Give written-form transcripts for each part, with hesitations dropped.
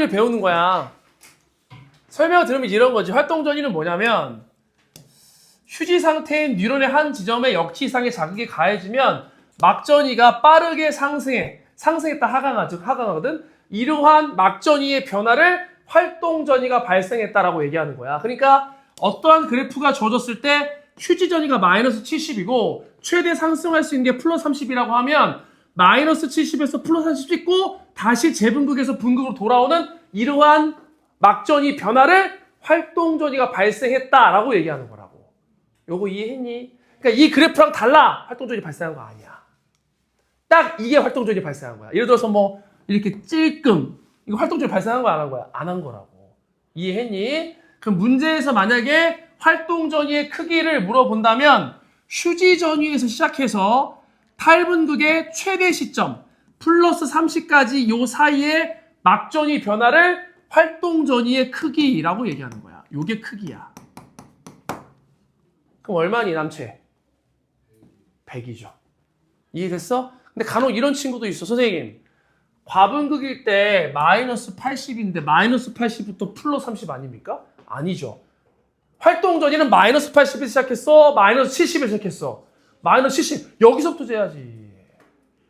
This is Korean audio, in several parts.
활동전이를 배우는 거야. 설명을 들으면 이런 거지. 활동전이는 뭐냐면 휴지 상태인 뉴런의 한 지점에 역치 이상의 자극이 가해지면 막전이가 빠르게 상승했다 하강하거든. 이러한 막전이의 변화를 활동전이가 발생했다라고 얘기하는 거야. 그러니까 어떠한 그래프가 주어졌을 때 휴지 전이가 마이너스 70이고 최대 상승할 수 있는 게 플러스 30이라고 하면 마이너스 70에서 플러스 30 찍고 다시 재분극에서 분극으로 돌아오는 이러한 막전이 변화를 활동전이가 발생했다라고 얘기하는 거라고. 요거 이해했니? 그러니까 이 그래프랑 달라 활동전이 발생한 거 아니야. 딱 이게 활동전이 발생한 거야. 예를 들어서 뭐 이렇게 찔끔 이거 활동전이 발생한 거야 안 한 거야? 안 한 거라고. 이해했니? 그럼 문제에서 만약에 활동전이의 크기를 물어본다면 휴지 전위에서 시작해서 탈분극의 최대 시점 플러스 30까지 요 사이에 막전이 변화를 활동전이의 크기라고 얘기하는 거야. 요게 크기야. 그럼 얼마니 남체? 100이죠. 이해됐어? 근데 간혹 이런 친구도 있어. 선생님 과분극일 때 마이너스 80인데 마이너스 80부터 플러스 30 아닙니까? 아니죠. 활동전이는 마이너스 80에서 시작했어? 마이너스 70에서 시작했어? 마이너스 70. 여기서부터 재야지.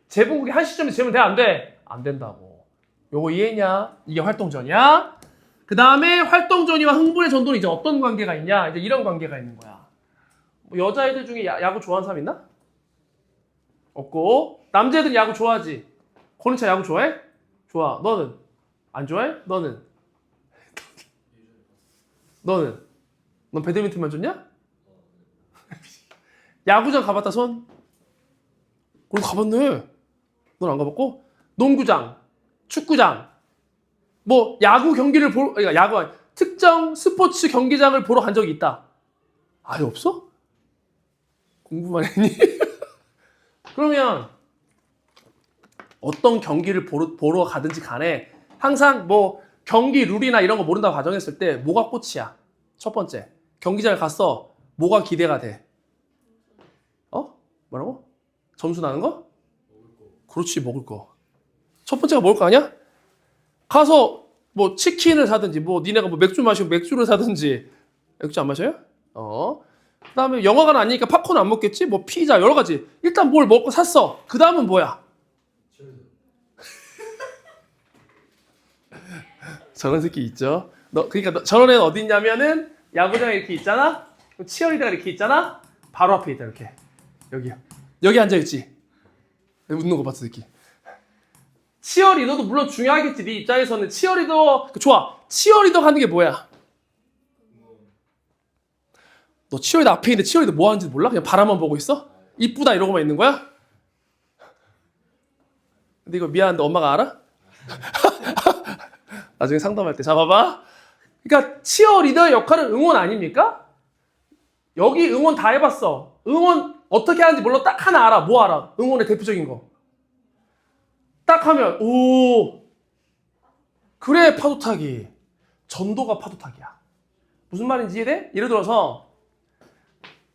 재분극이 한 시점에서 재면 돼? 안 돼? 안 된다고. 요거 이해했냐? 이게 활동전이야. 그 다음에 활동전이와 흥분의 전도는 이제 어떤 관계가 있냐? 이제 이런 관계가 있는 거야. 뭐 여자애들 중에 야구 좋아하는 사람 있나? 없고. 남자애들 야구 좋아하지? 권은차 야구 좋아해? 좋아. 너는? 안 좋아해? 너는? 너는? 넌 배드민턴만 좋냐? 야구장 가봤다 손? 그럼 가봤네. 넌 안 가봤고? 농구장, 축구장, 뭐 야구 경기를 그러니까 야구 아니, 특정 스포츠 경기장을 보러 간 적이 있다. 아예 없어? 공부만 했니? 그러면 어떤 경기를 보러 가든지 간에 항상 뭐 경기 룰이나 이런 거 모른다고 가정했을 때 뭐가 꽃이야? 첫 번째, 경기장을 갔어. 뭐가 기대가 돼? 뭐라고? 점수 나는 거? 그렇지, 먹을 거. 첫 번째가 먹을 거 아니야? 가서 뭐 치킨을 사든지 뭐 니네가 뭐 맥주 마시고 맥주를 사든지. 맥주 안 마셔요? 그 다음에 영화관 아니니까 팝콘 안 먹겠지? 뭐 피자 여러 가지. 일단 뭘 먹고 샀어. 그 다음은 뭐야? 저런 새끼 있죠? 그러니까 저런 애는 어디 있냐면은 야구장에 이렇게 있잖아? 치어리더가 이렇게 있잖아? 바로 앞에 있다 이렇게. 여기 앉아있지? 웃는 거 봤어 새끼. 치어리더도 물론 중요하겠지. 네 입장에서는 치어리더 좋아. 치어리더 하는 게 뭐야? 너 치어리더 앞에 있는데 치어리더 뭐 하는지 몰라? 그냥 바라만 보고 있어? 이쁘다 이러고만 있는 거야? 근데 이거 미안한데 엄마가 알아? 나중에 상담할 때. 자 봐봐. 그러니까 치어리더의 역할은 응원 아닙니까? 여기 응원 다 해봤어. 응원 어떻게 하는지 몰라. 딱 하나 알아. 뭐 알아? 응원의 대표적인 거. 딱 하면 오 그래 파도타기. 전도가 파도타기야. 무슨 말인지 이해돼? 예를 들어서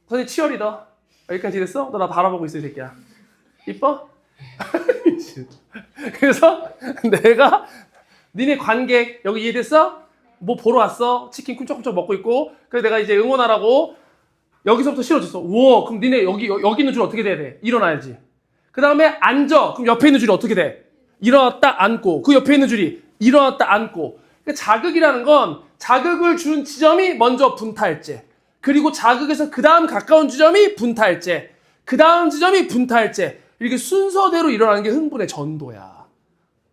선생님 치어리더 여기까지 됐어? 너 나 바라보고 있어 이 새끼야. 이뻐? 그래서 내가 니네 관객 여기 이해됐어? 뭐 보러 왔어? 치킨 쿵쩍쿵쩍 먹고 있고 그래서 내가 이제 응원하라고 여기서부터 실어줬어. 우와 그럼 니네 여기 있는 줄 어떻게 돼야 돼? 일어나야지. 그 다음에 앉아. 그럼 옆에 있는 줄이 어떻게 돼? 일어났다 앉고 그 옆에 있는 줄이 일어났다 앉고. 그러니까 자극이라는 건 자극을 준 지점이 먼저 분타일제 그리고 자극에서 그 다음 가까운 지점이 분타일제 그 다음 지점이 분타일제 이렇게 순서대로 일어나는 게 흥분의 전도야.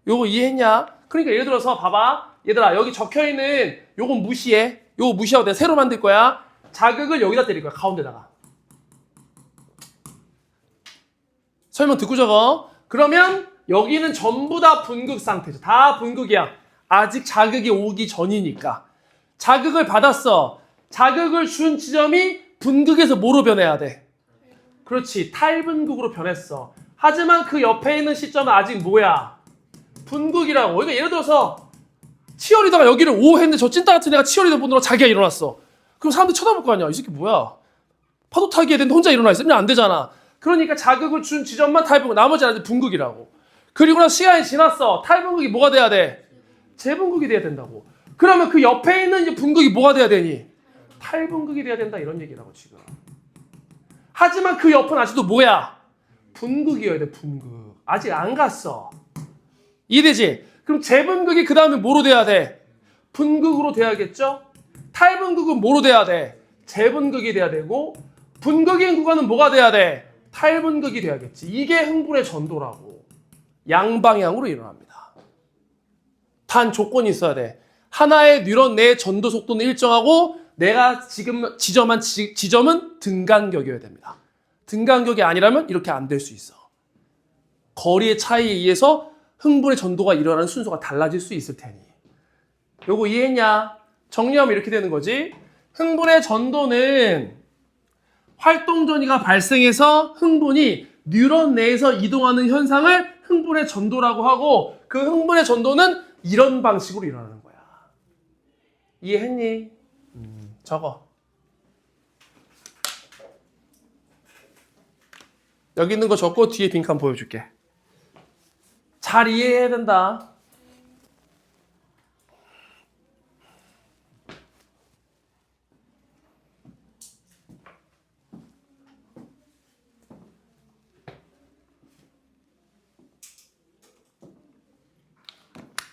요거 이해했냐? 그러니까 예를 들어서 봐봐. 얘들아 여기 적혀있는 요건 무시해. 요거 무시하고 내가 새로 만들 거야. 자극을 여기다 때릴 거야. 가운데다가. 설명 듣고 적어. 그러면 여기는 전부 다 분극 상태죠. 다 분극이야. 아직 자극이 오기 전이니까. 자극을 받았어. 자극을 준 지점이 분극에서 뭐로 변해야 돼? 그렇지. 탈분극으로 변했어. 하지만 그 옆에 있는 시점은 아직 뭐야? 분극이라고. 그러니까 예를 들어서 치어리더가 여기를 오 했는데 저 찐따 같은 애가 치어리더 보느라 자기가 일어났어. 그럼 사람들이 쳐다볼 거 아니야. 이 새끼 뭐야? 파도 타기 해야 되는데 혼자 일어나 있으면 안 되잖아. 그러니까 자극을 준 지점만 탈분극, 나머지는 아직 분극이라고. 그리고 나서 시간이 지났어. 탈분극이 뭐가 돼야 돼? 재분극이 돼야 된다고. 그러면 그 옆에 있는 이제 분극이 뭐가 돼야 되니? 탈분극이 돼야 된다 이런 얘기라고 지금. 하지만 그 옆은 아직도 뭐야? 분극이어야 돼. 분극. 아직 안 갔어. 이해되지? 그럼 재분극이 그 다음에 뭐로 돼야 돼? 분극으로 돼야겠죠? 탈분극은 뭐로 돼야 돼? 재분극이 돼야 되고 분극인 구간은 뭐가 돼야 돼? 탈분극이 돼야겠지. 이게 흥분의 전도라고. 양방향으로 일어납니다. 단 조건이 있어야 돼. 하나의 뉴런 내의 전도 속도는 일정하고 내가 지금 지점한 지점은 등간격이어야 됩니다. 등간격이 아니라면 이렇게 안 될 수 있어. 거리의 차이에 의해서 흥분의 전도가 일어나는 순서가 달라질 수 있을 테니. 요거 이해했냐? 정리하면 이렇게 되는 거지. 흥분의 전도는 활동 전이가 발생해서 흥분이 뉴런 내에서 이동하는 현상을 흥분의 전도라고 하고 그 흥분의 전도는 이런 방식으로 일어나는 거야. 이해했니? 적어. 여기 있는 거 적고 뒤에 빈칸 보여줄게. 잘 이해해야 된다.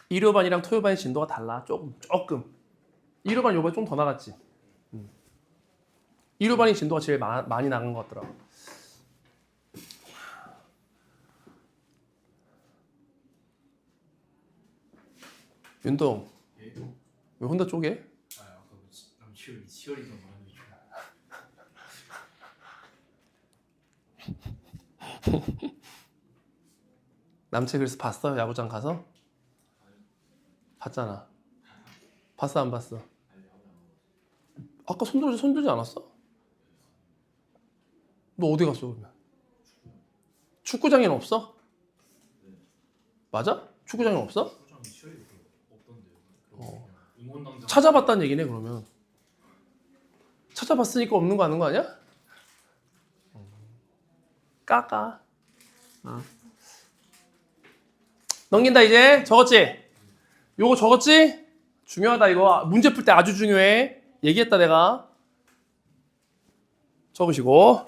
일요반이랑 토요반의 진도가 달라. 조금. 일요반 요번에 좀 더 나갔지. 일요반이 진도가 제일 많이 나간 것 같더라. 윤동, 예? 왜 혼자 쪼개? 아, 아까 치열이던 말이 남체 그래서 봤어? 야구장 가서? 봤잖아. 봤어 안 봤어? 아까 손들지 않았어? 너 어디 갔어 그러면? 축구장에는 없어? 맞아? 축구장에 없어? 소장이 치열이도 없던데요. 응원당장 찾아봤다는 얘기네 그러면. 찾아봤으니까 없는 거 아는 거 아니야? 까까. 넘긴다 이제. 적었지? 요거 적었지? 중요하다 이거. 문제 풀 때 아주 중요해. 얘기했다 내가. 적으시고.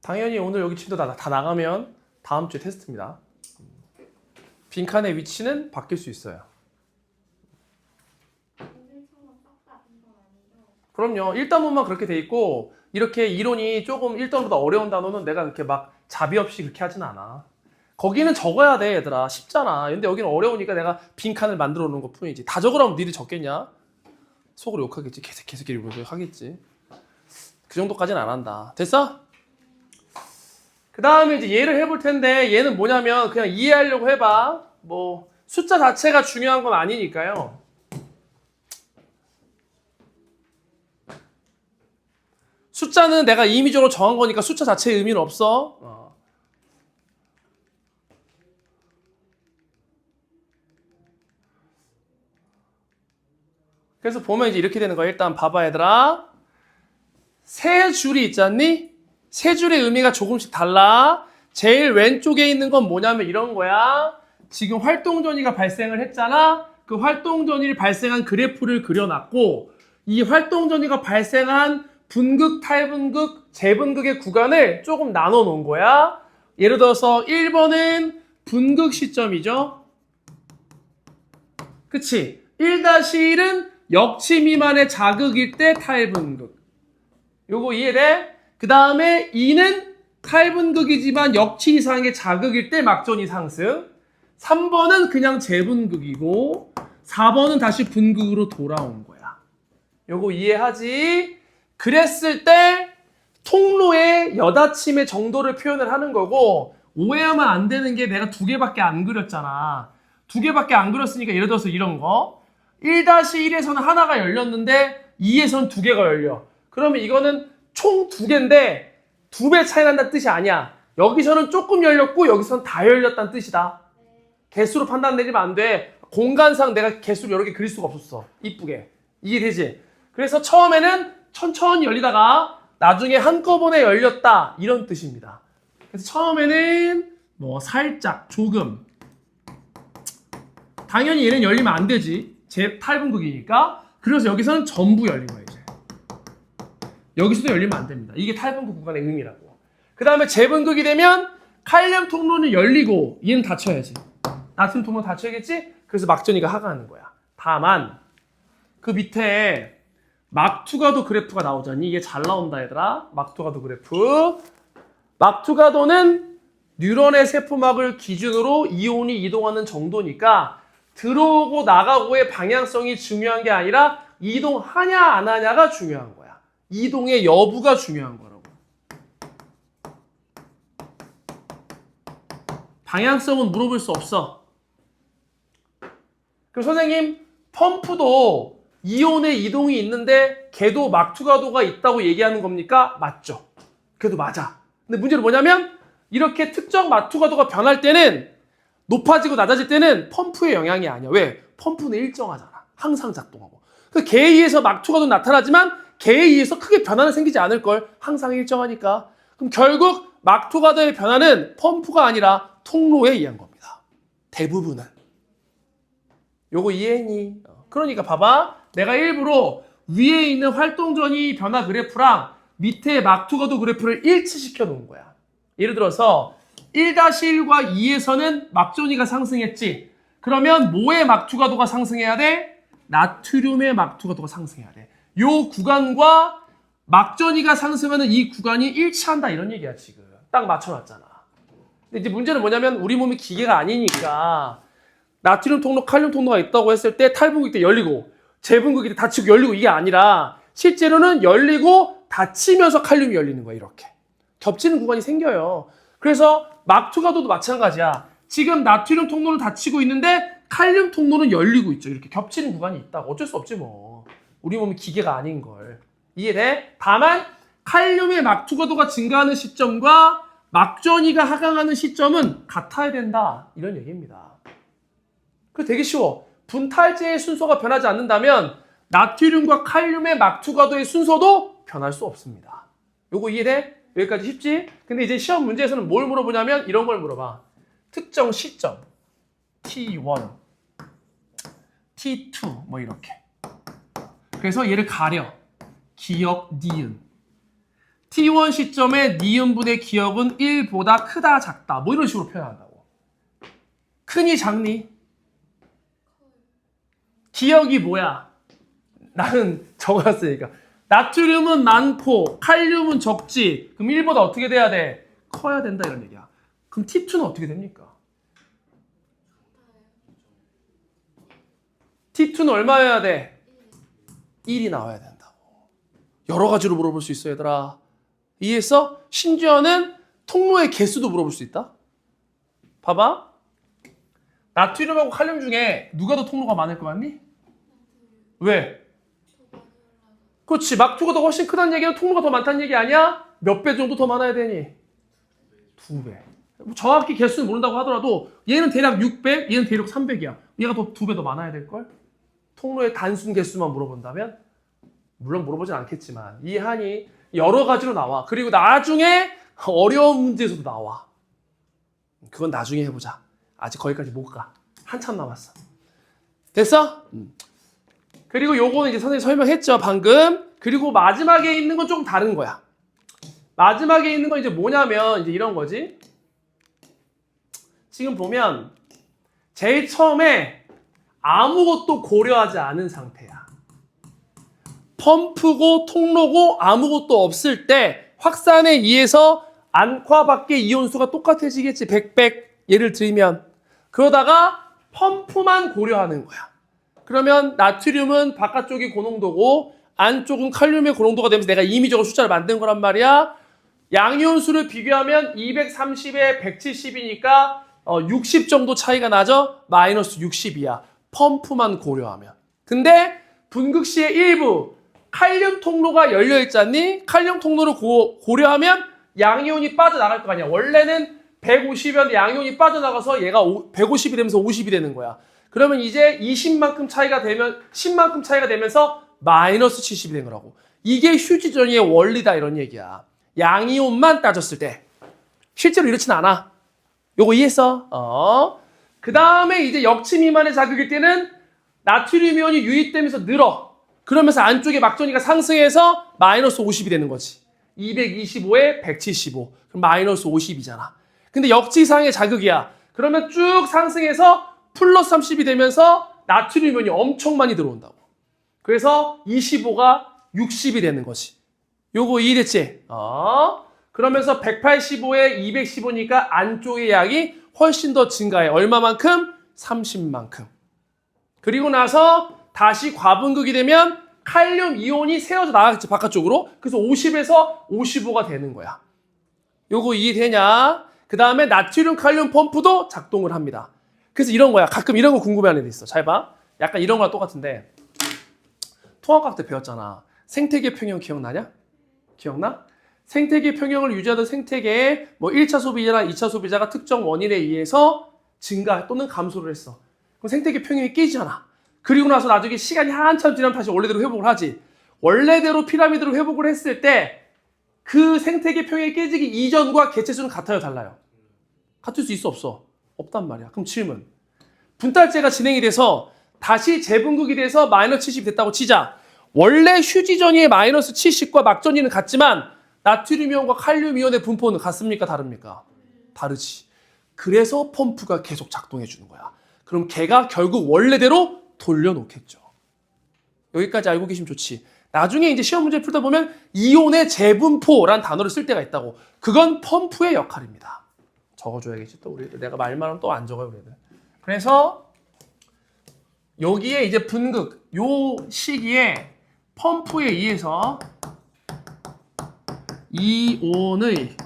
당연히 오늘 여기 친구 다 나가면 다음 주에 테스트입니다. 빈칸의 위치는 바뀔 수 있어요. 그럼요. 1단원만 그렇게 돼 있고 이렇게 이론이 조금 1단원보다 어려운 단어는 내가 그렇게 막 자비 없이 그렇게 하진 않아. 거기는 적어야 돼 얘들아. 쉽잖아. 근데 여기는 어려우니까 내가 빈칸을 만들어 놓은 것 뿐이지. 다 적으라면 니들 적겠냐? 속으로 욕하겠지. 계속 이러면서 하겠지. 그 정도까지는 안 한다. 됐어? 그 다음에 이제 얘를 해볼 텐데 얘는 뭐냐면 그냥 이해하려고 해봐. 뭐 숫자 자체가 중요한 건 아니니까요. 숫자는 내가 임의적으로 정한 거니까 숫자 자체의 의미는 없어. 그래서 보면 이제 이렇게 되는 거야. 일단 봐봐 얘들아. 세 줄이 있지 않니? 세 줄의 의미가 조금씩 달라. 제일 왼쪽에 있는 건 뭐냐면 이런 거야. 지금 활동전이가 발생을 했잖아. 그 활동전이를 발생한 그래프를 그려놨고 이 활동전이가 발생한 분극, 탈분극, 재분극의 구간을 조금 나눠 놓은 거야. 예를 들어서 1번은 분극 시점이죠. 그치? 1-1은 역치 미만의 자극일 때 탈분극. 요거 이해돼? 그 다음에 2는 칼분극이지만 역치 이상의 자극일 때 막전이 상승. 3번은 그냥 재분극이고 4번은 다시 분극으로 돌아온 거야. 요거 이해하지? 그랬을 때 통로의 여닫힘의 정도를 표현을 하는 거고 오해하면 안 되는 게 내가 2개밖에 안 그렸잖아. 2개밖에 안 그렸으니까 예를 들어서 이런 거 1-1에서는 하나가 열렸는데 2에서는 2개가 열려. 그러면 이거는 총 2개인데 2배 차이 난다는 뜻이 아니야. 여기서는 조금 열렸고 여기서는 다 열렸다는 뜻이다. 개수로 판단 내리면 안 돼. 공간상 내가 개수를 여러 개 그릴 수가 없었어. 이쁘게. 이해되지? 그래서 처음에는 천천히 열리다가 나중에 한꺼번에 열렸다. 이런 뜻입니다. 그래서 처음에는 뭐 살짝, 조금. 당연히 얘는 열리면 안 되지. 제 8분극이니까. 그래서 여기서는 전부 열린 거예요, 이제. 여기서도 열리면 안 됩니다. 이게 탈분극 구간의 의미라고. 그 다음에 재분극이 되면 칼륨 통로는 열리고 얘는 닫혀야지. 나트륨 통로는 닫혀야겠지? 그래서 막전이가 하강하는 거야. 다만 그 밑에 막투가도 그래프가 나오잖니. 이게 잘 나온다 얘들아. 막투가도 그래프. 막투가도는 뉴런의 세포막을 기준으로 이온이 이동하는 정도니까 들어오고 나가고의 방향성이 중요한 게 아니라 이동하냐 안 하냐가 중요한 거야. 이동의 여부가 중요한 거라고. 방향성은 물어볼 수 없어. 그럼 선생님, 펌프도 이온의 이동이 있는데 걔도 막투가도가 있다고 얘기하는 겁니까? 맞죠. 그래도 맞아. 근데 문제는 뭐냐면 이렇게 특정 막투가도가 변할 때는 높아지고 낮아질 때는 펌프의 영향이 아니야. 왜? 펌프는 일정하잖아. 항상 작동하고. 그 개에 의해서 막투가도 나타나지만 개에 의해서 크게 변화는 생기지 않을 걸. 항상 일정하니까. 그럼 결국 막투가도의 변화는 펌프가 아니라 통로에 의한 겁니다. 대부분은. 요거 이해했니? 그러니까 봐봐. 내가 일부러 위에 있는 활동전이 변화 그래프랑 밑에 막투가도 그래프를 일치시켜 놓은 거야. 예를 들어서 1-1과 2에서는 막전이가 상승했지. 그러면 뭐의 막투가도가 상승해야 돼? 나트륨의 막투가도가 상승해야 돼. 요 구간과 막전이가 상승하는 이 구간이 일치한다 이런 얘기야 지금. 딱 맞춰놨잖아. 근데 이제 문제는 뭐냐면 우리 몸이 기계가 아니니까 나트륨 통로, 칼륨 통로가 있다고 했을 때 탈분극 때 열리고 재분극 때 닫히고 열리고 이게 아니라 실제로는 열리고 닫히면서 칼륨이 열리는 거야 이렇게. 겹치는 구간이 생겨요. 그래서 막투가도도 마찬가지야. 지금 나트륨 통로는 닫히고 있는데 칼륨 통로는 열리고 있죠. 이렇게 겹치는 구간이 있다고. 어쩔 수 없지 뭐. 우리 몸이 기계가 아닌 걸. 이해돼? 다만 칼륨의 막투가도가 증가하는 시점과 막전이가 하강하는 시점은 같아야 된다. 이런 얘기입니다. 그게 되게 쉬워. 분탈제의 순서가 변하지 않는다면 나트륨과 칼륨의 막투가도의 순서도 변할 수 없습니다. 요거 이해돼? 여기까지 쉽지? 근데 이제 시험 문제에서는 뭘 물어보냐면 이런 걸 물어봐. 특정 시점 T1, T2 뭐 이렇게. 그래서 얘를 가려. 기억 니은. T1 시점에 니은분의 기억은 1보다 크다 작다 뭐 이런 식으로 표현한다고. 크니 작니? 기억이 뭐야? 나는 적어놨으니까. 나트륨은 많고 칼륨은 적지. 그럼 1보다 어떻게 돼야 돼? 커야 된다 이런 얘기야. 그럼 T2는 어떻게 됩니까? T2는 얼마여야 돼? 1이 나와야 된다고. 여러 가지로 물어볼 수 있어 얘들아. 이해했어? 심지어는 통로의 개수도 물어볼 수 있다. 봐봐. 나트륨하고 칼륨 중에 누가 더 통로가 많을 것 같니? 왜? 그렇지. 막투가 더 훨씬 크다는 얘기는 통로가 더 많다는 얘기 아니야? 몇 배 정도 더 많아야 되니? 2배. 정확히 개수는 모른다고 하더라도 얘는 대략 600, 얘는 대략 300이야. 얘가 더 2배 더 많아야 될걸? 통로의 단순 개수만 물어본다면? 물론 물어보진 않겠지만 이해하니? 여러 가지로 나와. 그리고 나중에 어려운 문제에서도 나와. 그건 나중에 해보자. 아직 거기까지 못 가. 한참 남았어. 됐어? 그리고 요거는 이제 선생님이 설명했죠, 방금. 그리고 마지막에 있는 건 조금 다른 거야. 마지막에 있는 건 이제 뭐냐면, 이제 이런 거지. 지금 보면, 제일 처음에 아무것도 고려하지 않은 상태야. 펌프고 통로고 아무것도 없을 때 확산에 의해서 안과 밖의 이온수가 똑같아지겠지. 100 예를 들면. 그러다가 펌프만 고려하는 거야. 그러면 나트륨은 바깥쪽이 고농도고 안쪽은 칼륨의 고농도가 되면서 내가 임의적으로 숫자를 만든 거란 말이야. 양이온수를 비교하면 230에 170이니까 60 정도 차이가 나죠? 마이너스 60이야. 펌프만 고려하면. 근데 분극 시의 일부 칼륨 통로가 열려 있잖니? 칼륨 통로를 고려하면 양이온이 빠져나갈 거 아니야. 원래는 150이었는데 양이온이 빠져나가서 얘가 150이 되면서 50이 되는 거야. 그러면 이제 20만큼 차이가 되면 10만큼 차이가 되면서 마이너스 70이 된 거라고. 이게 휴지전이의 원리다 이런 얘기야. 양이온만 따졌을 때. 실제로 이렇진 않아. 요거 이해했어? 그 다음에 이제 역치 미만의 자극일 때는 나트륨 이온이 유입되면서 늘어. 그러면서 안쪽에 막전이가 상승해서 마이너스 50이 되는 거지. 225에 175. 그럼 마이너스 50이잖아. 근데 역지상의 자극이야. 그러면 쭉 상승해서 플러스 30이 되면서 나트륨 이온이 엄청 많이 들어온다고. 그래서 25가 60이 되는 거지. 요거 이해됐지? 그러면서 185에 215니까 안쪽의 양이 훨씬 더 증가해. 얼마만큼? 30만큼. 그리고 나서 다시 과분극이 되면 칼륨 이온이 새어져 나가겠지, 바깥쪽으로. 그래서 50에서 55가 되는 거야. 요거 이해되냐? 그 다음에 나트륨 칼륨 펌프도 작동을 합니다. 그래서 이런 거야. 가끔 이런 거 궁금해하는 애들 있어. 잘 봐. 약간 이런 거랑 똑같은데 통합과학 때 배웠잖아. 생태계 평형 기억나냐? 기억나? 생태계 평형을 유지하던 생태계의 뭐 1차 소비자나 2차 소비자가 특정 원인에 의해서 증가 또는 감소를 했어. 그럼 생태계 평형이 깨지잖아. 그리고 나서 나중에 시간이 한참 지나면 다시 원래대로 회복을 하지. 원래대로 피라미드로 회복을 했을 때 그 생태계 평형이 깨지기 이전과 개체수는 같아요, 달라요? 같을 수 있어, 없어? 없단 말이야. 그럼 질문. 분탈제가 진행이 돼서 다시 재분극이 돼서 마이너스 70 됐다고 치자. 원래 휴지전이의 마이너스 70과 막전이는 같지만 나트륨 이온과 칼륨 이온의 분포는 같습니까? 다릅니까? 다르지. 그래서 펌프가 계속 작동해 주는 거야. 그럼 걔가 결국 원래대로 돌려놓겠죠. 여기까지 알고 계시면 좋지. 나중에 이제 시험 문제 풀다 보면 이온의 재분포라는 단어를 쓸 때가 있다고. 그건 펌프의 역할입니다. 적어줘야겠지. 또 우리 내가 말만 하면 또 안 적어요, 우리들. 그래서 여기에 이제 분극, 요 시기에 펌프에 의해서 이온의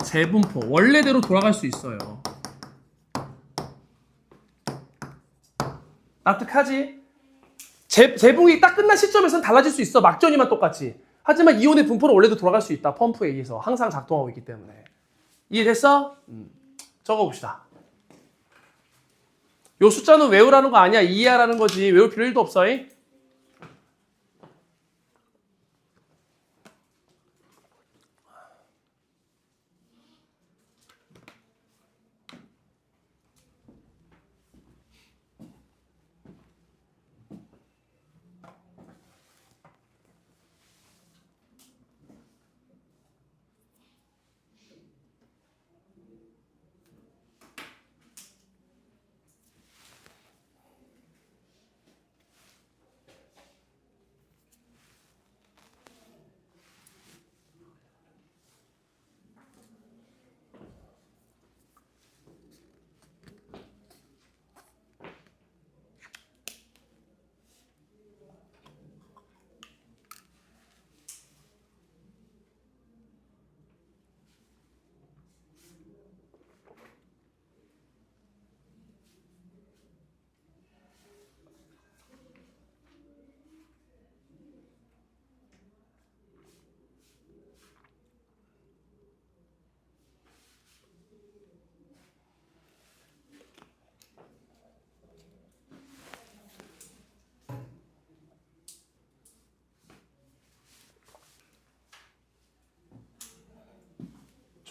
재분포, 원래대로 돌아갈 수 있어요. 납득하지? 재분극이 딱 끝난 시점에서는 달라질 수 있어. 막전이만 똑같지. 하지만 이온의 분포는 원래도 돌아갈 수 있다. 펌프에 의해서. 항상 작동하고 있기 때문에. 이해됐어? 적어봅시다. 요 숫자는 외우라는 거 아니야. 이해하라는 거지. 외울 필요 1도 없어. 잉?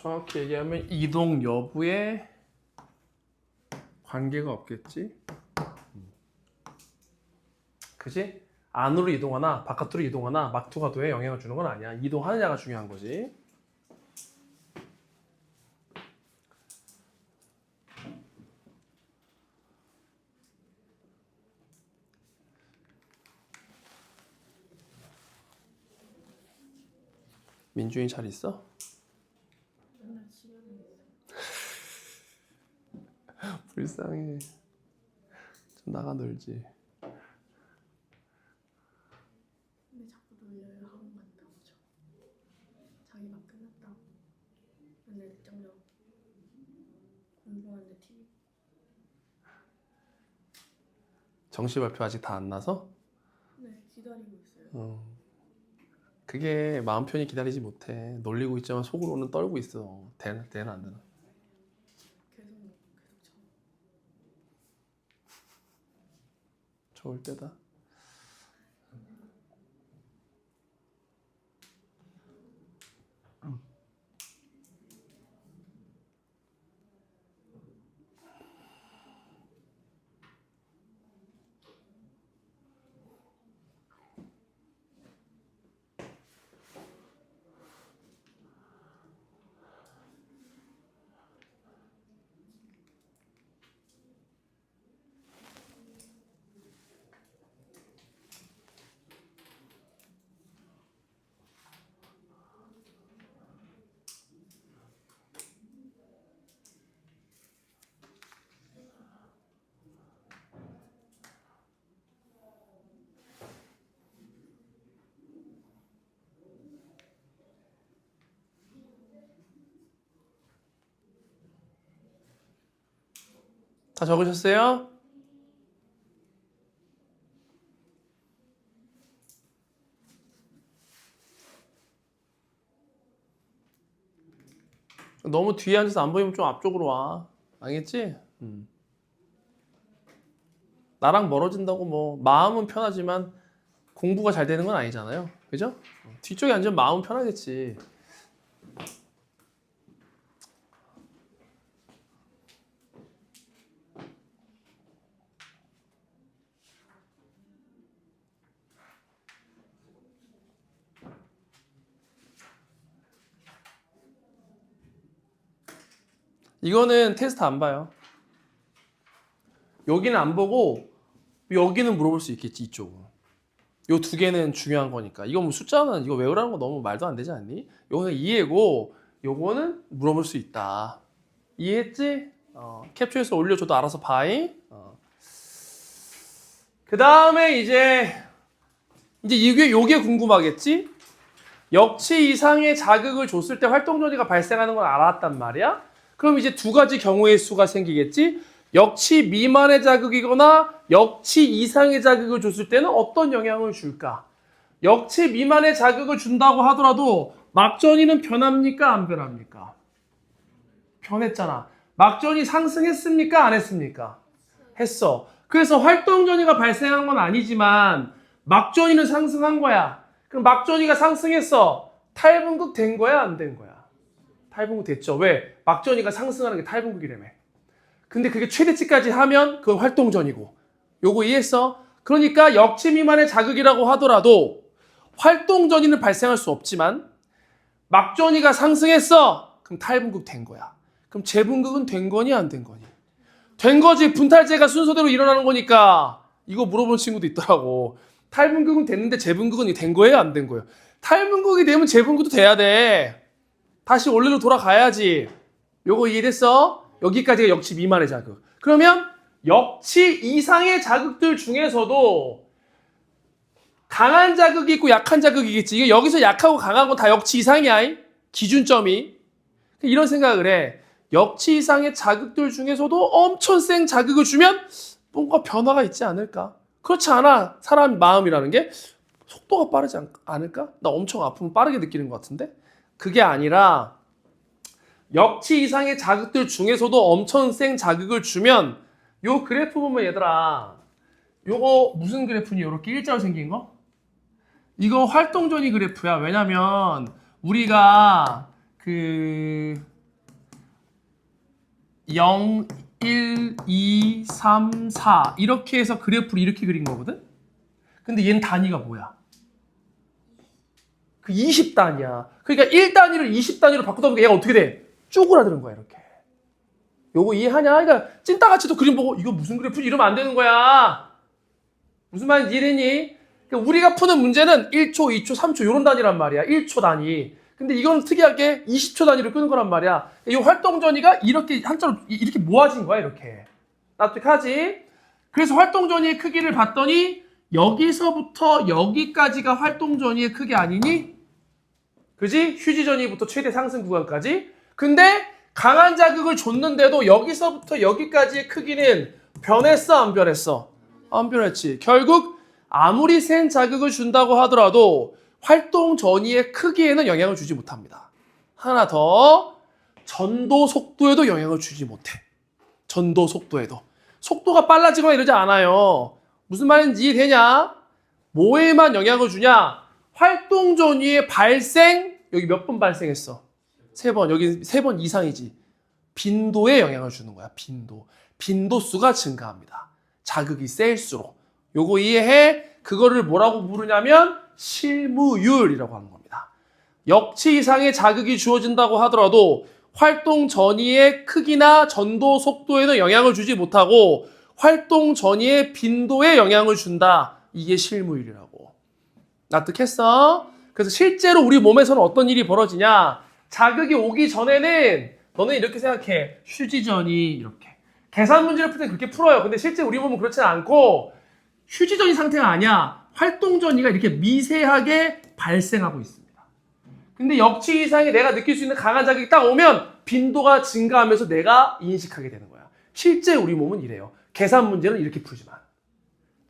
정확히 얘기하면 이동 여부에 관계가 없겠지? 그지? 안으로 이동하나 바깥으로 이동하나 막투가도에 영향을 주는 건 아니야. 이동하느냐가 중요한 거지. 민준이 잘 있어? 불쌍해. 좀 나가 놀지. 근데 자꾸 놀려요. 학원 갔다 오죠. 자기가 끝났다고. 맨날 늦잠자고 공부하는데 TV. 정시 발표 아직 다 안 나서? 네, 기다리고 있어요. 그게 마음 편히 기다리지 못해. 놀리고 있지만 속으로는 떨고 있어. 되나 안 되나. 계속 쳐. 좋을 때다. 다 적으셨어요? 너무 뒤에 앉아서 안 보이면 좀 앞쪽으로 와. 알겠지? 나랑 멀어진다고 뭐 마음은 편하지만 공부가 잘 되는 건 아니잖아요. 그죠? 뒤쪽에 앉으면 마음은 편하겠지. 이거는 테스트 안 봐요. 여기는 안 보고 여기는 물어볼 수 있겠지, 이쪽은. 요 두 개는 중요한 거니까. 이거 뭐 숫자는 이거 외우라는 거 너무 말도 안 되지 않니? 요거는 이해고 요거는 물어볼 수 있다. 이해했지? 캡처해서 올려줘도 알아서 봐잉. 그 다음에 이제 요게 궁금하겠지? 역치 이상의 자극을 줬을 때 활동전이가 발생하는 걸 알았단 말이야? 그럼 이제 두 가지 경우의 수가 생기겠지? 역치 미만의 자극이거나 역치 이상의 자극을 줬을 때는 어떤 영향을 줄까? 역치 미만의 자극을 준다고 하더라도 막전이는 변합니까? 안 변합니까? 변했잖아. 막전이 상승했습니까? 안 했습니까? 했어. 그래서 활동전이가 발생한 건 아니지만 막전이는 상승한 거야. 그럼 막전이가 상승했어. 탈분극 된 거야? 안 된 거야? 탈분극 됐죠. 왜? 막전이가 상승하는 게 탈분극이라며. 근데 그게 최대치까지 하면 그건 활동전이고. 요거 이해했어? 그러니까 역치 미만의 자극이라고 하더라도 활동전이는 발생할 수 없지만 막전이가 상승했어. 그럼 탈분극 된 거야. 그럼 재분극은 된 거니 안 된 거니? 된 거지. 분탈제가 순서대로 일어나는 거니까. 이거 물어보는 친구도 있더라고. 탈분극은 됐는데 재분극은 된 거예요? 안 된 거예요? 탈분극이 되면 재분극도 돼야 돼. 다시 원래로 돌아가야지. 요거 이해됐어? 여기까지가 역치 미만의 자극. 그러면 역치 이상의 자극들 중에서도 강한 자극이 있고 약한 자극이겠지. 이게 여기서 약하고 강한 건 다 역치 이상이야. 기준점이. 이런 생각을 해. 역치 이상의 자극들 중에서도 엄청 센 자극을 주면 뭔가 변화가 있지 않을까? 그렇지 않아. 사람 마음이라는 게 속도가 빠르지 않을까? 나 엄청 아프면 빠르게 느끼는 것 같은데? 그게 아니라 역치 이상의 자극들 중에서도 엄청 센 자극을 주면 요 그래프 보면 얘들아 요거 무슨 그래프니? 요렇게 일자로 생긴 거? 이거 활동전이 그래프야. 왜냐면 우리가 그 0, 1, 2, 3, 4 이렇게 해서 그래프를 이렇게 그린 거거든? 근데 얘는 단위가 뭐야? 그 20단이야. 그러니까 1단위를 20단위로 바꾸다 보니까 얘가 어떻게 돼? 쪼그라드는 거야, 이렇게. 요거 이해하냐? 그러니까 찐따같이도 그림 보고 이거 무슨 그래프지? 이러면 안 되는 거야. 무슨 말인지 이해되니? 그러니까 우리가 푸는 문제는 1초, 2초, 3초 이런 단위란 말이야. 1초 단위. 근데 이건 특이하게 20초 단위로 끄는 거란 말이야. 이 활동전이가 이렇게 한자로 이렇게 모아진 거야, 이렇게. 납득하지? 그래서 활동 전이의 크기를 봤더니 여기서부터 여기까지가 활동 전이의 크기 아니니? 그지? 휴지 전이부터 최대 상승 구간까지. 근데 강한 자극을 줬는데도 여기서부터 여기까지의 크기는 변했어, 안 변했어? 안 변했지. 결국 아무리 센 자극을 준다고 하더라도 활동 전이의 크기에는 영향을 주지 못합니다. 하나 더, 전도 속도에도 영향을 주지 못해. 전도 속도에도. 속도가 빨라지거나 이러지 않아요. 무슨 말인지 이해되냐? 뭐에만 영향을 주냐? 활동 전이의 발생, 여기 몇 번 발생했어? 3번, 여기 3번 이상이지. 빈도에 영향을 주는 거야, 빈도. 빈도수가 증가합니다. 자극이 셀수록. 요거 이해해? 그거를 뭐라고 부르냐면 실무율이라고 하는 겁니다. 역치 이상의 자극이 주어진다고 하더라도 활동 전이의 크기나 전도 속도에는 영향을 주지 못하고 활동 전이의 빈도에 영향을 준다. 이게 실무율이라고. 납득했어? 그래서 실제로 우리 몸에서는 어떤 일이 벌어지냐? 자극이 오기 전에는 너는 이렇게 생각해. 휴지전이 이렇게. 계산 문제를 풀 때 그렇게 풀어요. 근데 실제 우리 몸은 그렇지는 않고 휴지전이 상태가 아니야. 활동전이가 이렇게 미세하게 발생하고 있습니다. 근데 역치 이상이 내가 느낄 수 있는 강한 자극이 딱 오면 빈도가 증가하면서 내가 인식하게 되는 거야. 실제 우리 몸은 이래요. 계산 문제는 이렇게 풀지만.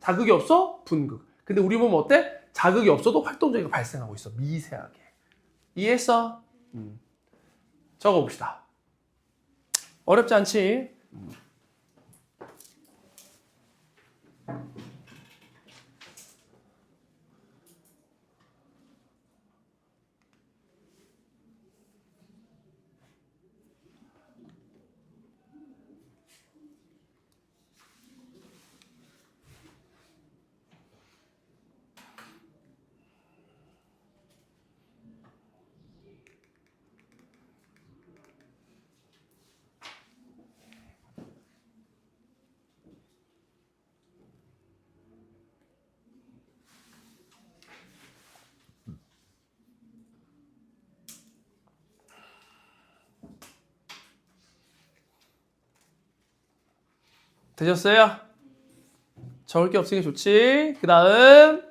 자극이 없어? 분극. 근데 우리 몸은 어때? 자극이 없어도 활동전이가 발생하고 있어. 미세하게. 이해했어? 적어봅시다. 어렵지 않지? 되셨어요? 적을 게 없으니 좋지. 그 다음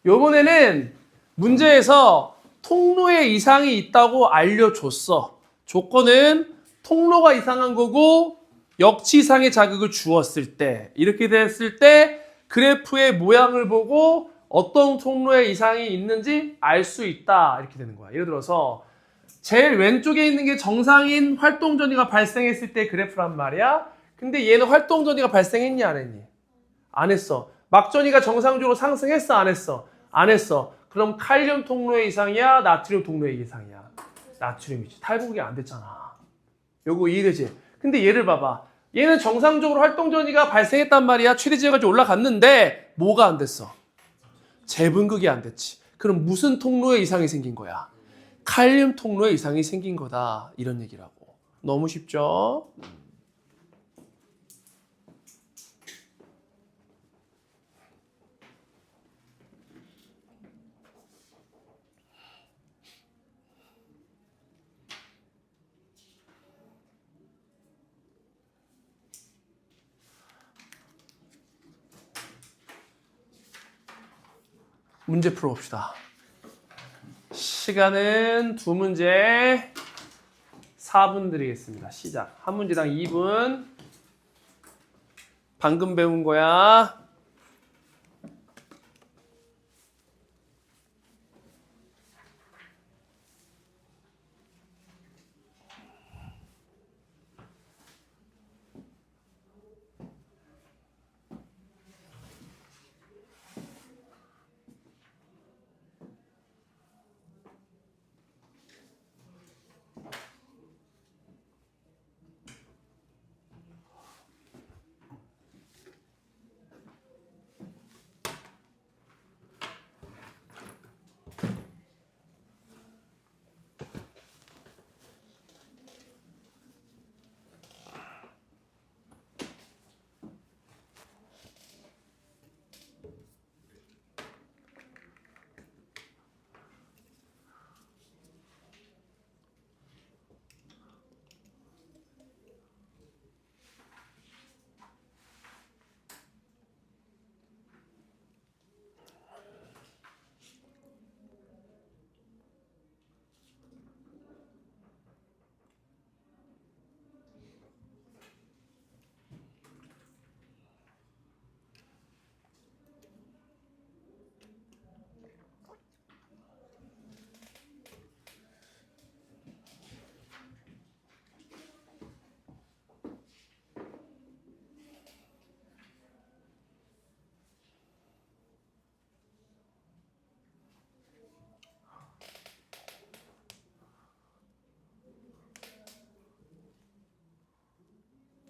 요번에는 문제에서 통로에 이상이 있다고 알려줬어. 조건은 통로가 이상한 거고 역치 이상의 자극을 주었을 때, 이렇게 됐을 때 그래프의 모양을 보고 어떤 통로에 이상이 있는지 알 수 있다. 이렇게 되는 거야. 예를 들어서 제일 왼쪽에 있는 게 정상인 활동 전이가 발생했을 때 그래프란 말이야. 근데 얘는 활동 전이가 발생했니 안 했니? 안 했어. 막전이가 정상적으로 상승했어 안 했어? 안 했어. 그럼 칼륨 통로의 이상이야? 나트륨 통로의 이상이야? 나트륨이지. 탈북이 안 됐잖아. 요거 이해되지? 근데 얘를 봐봐. 얘는 정상적으로 활동 전이가 발생했단 말이야. 최대 지역까지 올라갔는데 뭐가 안 됐어? 재분극이 안 됐지. 그럼 무슨 통로에 이상이 생긴 거야? 칼륨 통로에 이상이 생긴 거다. 이런 얘기라고. 너무 쉽죠? 문제 풀어봅시다. 시간은 2문제 4분 드리겠습니다. 시작. 한 문제당 2분. 방금 배운 거야.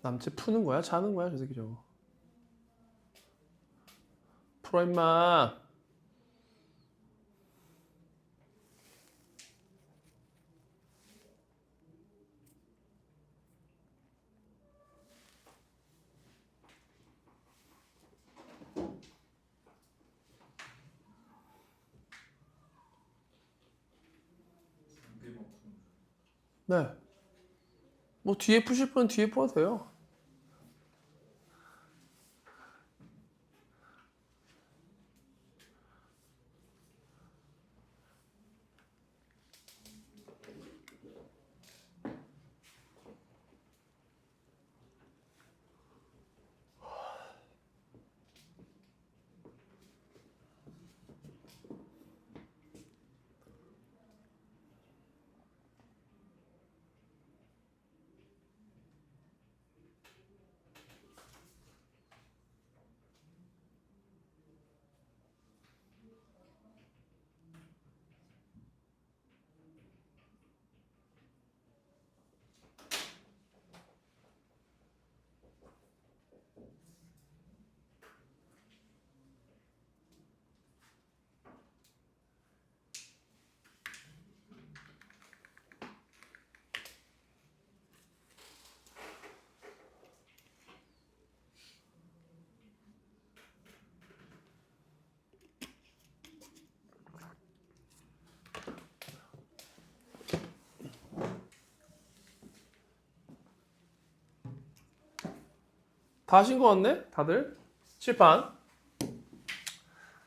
남체 푸는 거야? 자는 거야? 저 새끼 저거. 풀어 임마. 네. 뭐 뒤에 푸실 분은 뒤에 푸어도 돼요. 다 하신 것 같네? 다들? 칠판.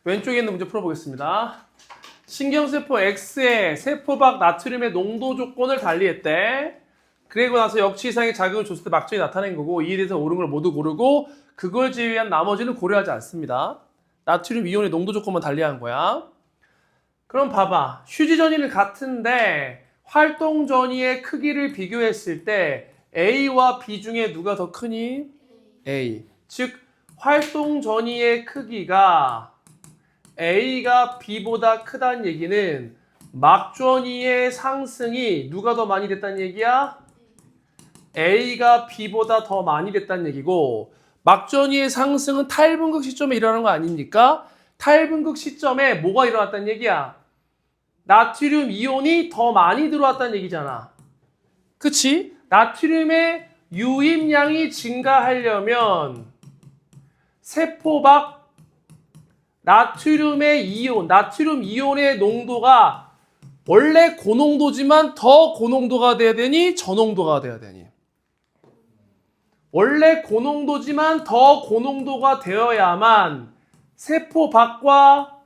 왼쪽에 있는 문제 풀어보겠습니다. 신경세포 X의 세포박 나트륨의 농도 조건을 달리했대. 그리고 나서 역치 이상의 자극을 줬을 때 막전이 나타낸 거고, 이에 대해서 옳은 걸 모두 고르고 그걸 제외한 나머지는 고려하지 않습니다. 나트륨 이온의 농도 조건만 달리한 거야. 그럼 봐봐. 휴지 전이는 같은데 활동 전이의 크기를 비교했을 때 A와 B 중에 누가 더 크니? A. 즉 활동 전이의 크기가 A가 B보다 크다는 얘기는 막전이의 상승이 누가 더 많이 됐다는 얘기야? A가 B보다 더 많이 됐다는 얘기고, 막전이의 상승은 탈분극 시점에 일어나는 거 아닙니까? 탈분극 시점에 뭐가 일어났다는 얘기야? 나트륨 이온이 더 많이 들어왔다는 얘기잖아. 그치? 나트륨의 유입량이 증가하려면 세포 밖 나트륨의 이온, 나트륨 이온의 농도가 원래 고농도지만 더 고농도가 돼야 되니 저농도가 돼야 되니? 원래 고농도지만 더 고농도가 되어야만 세포 밖과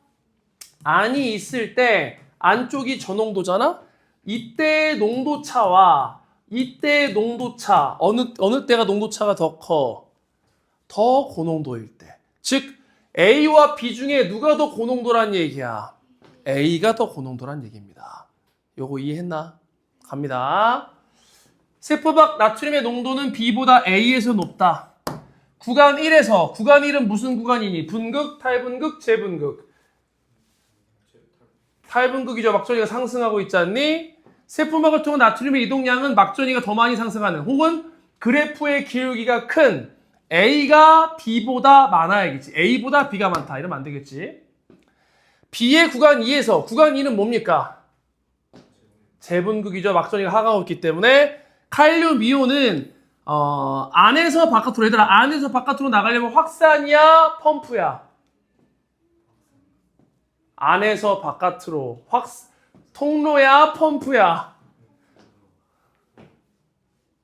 안이 있을 때 안쪽이 저농도잖아? 이때의 농도차와 이때의 농도차, 어느 때가 농도차가 더 커? 더 고농도일 때. 즉 A와 B 중에 누가 더 고농도란 얘기야? A가 더 고농도란 얘기입니다. 요거 이해했나? 갑니다. 세포밖 나트륨의 농도는 B보다 A에서 높다. 구간 1에서, 구간 1은 무슨 구간이니? 분극, 탈분극, 재분극. 탈분극이죠. 막전이가 상승하고 있지 않니? 세포막을 통한 나트륨의 이동량은 막전이가 더 많이 상승하는, 혹은 그래프의 기울기가 큰 A가 B보다 많아야겠지. A보다 B가 많다. 이러면 안 되겠지. B의 구간 2에서, 구간 2는 뭡니까? 재분극이죠. 막전이가 하강하고 있기 때문에 칼륨 이온은 안에서 바깥으로, 얘들아, 안에서 바깥으로 나가려면 확산이야, 펌프야? 안에서 바깥으로 통로야, 펌프야?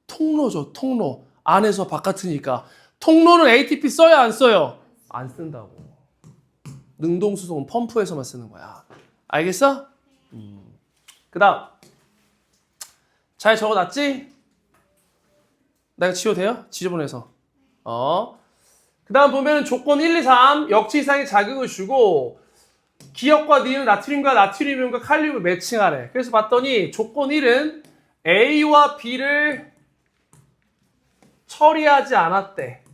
통로죠, 통로. 안에서 바깥이니까. 통로는 ATP 써야 안 써요? 안 쓴다고. 능동수송은 펌프에서만 쓰는 거야. 알겠어? 그 다음. 잘 적어놨지? 내가 지워도 돼요? 지저분해서. 그 다음 보면 조건 1, 2, 3 역치 이상의 자극을 주고 기역과 니은 나트륨과 나트륨과 칼륨을 매칭하래. 그래서 봤더니 조건 1은 A와 B를 처리하지 않았대.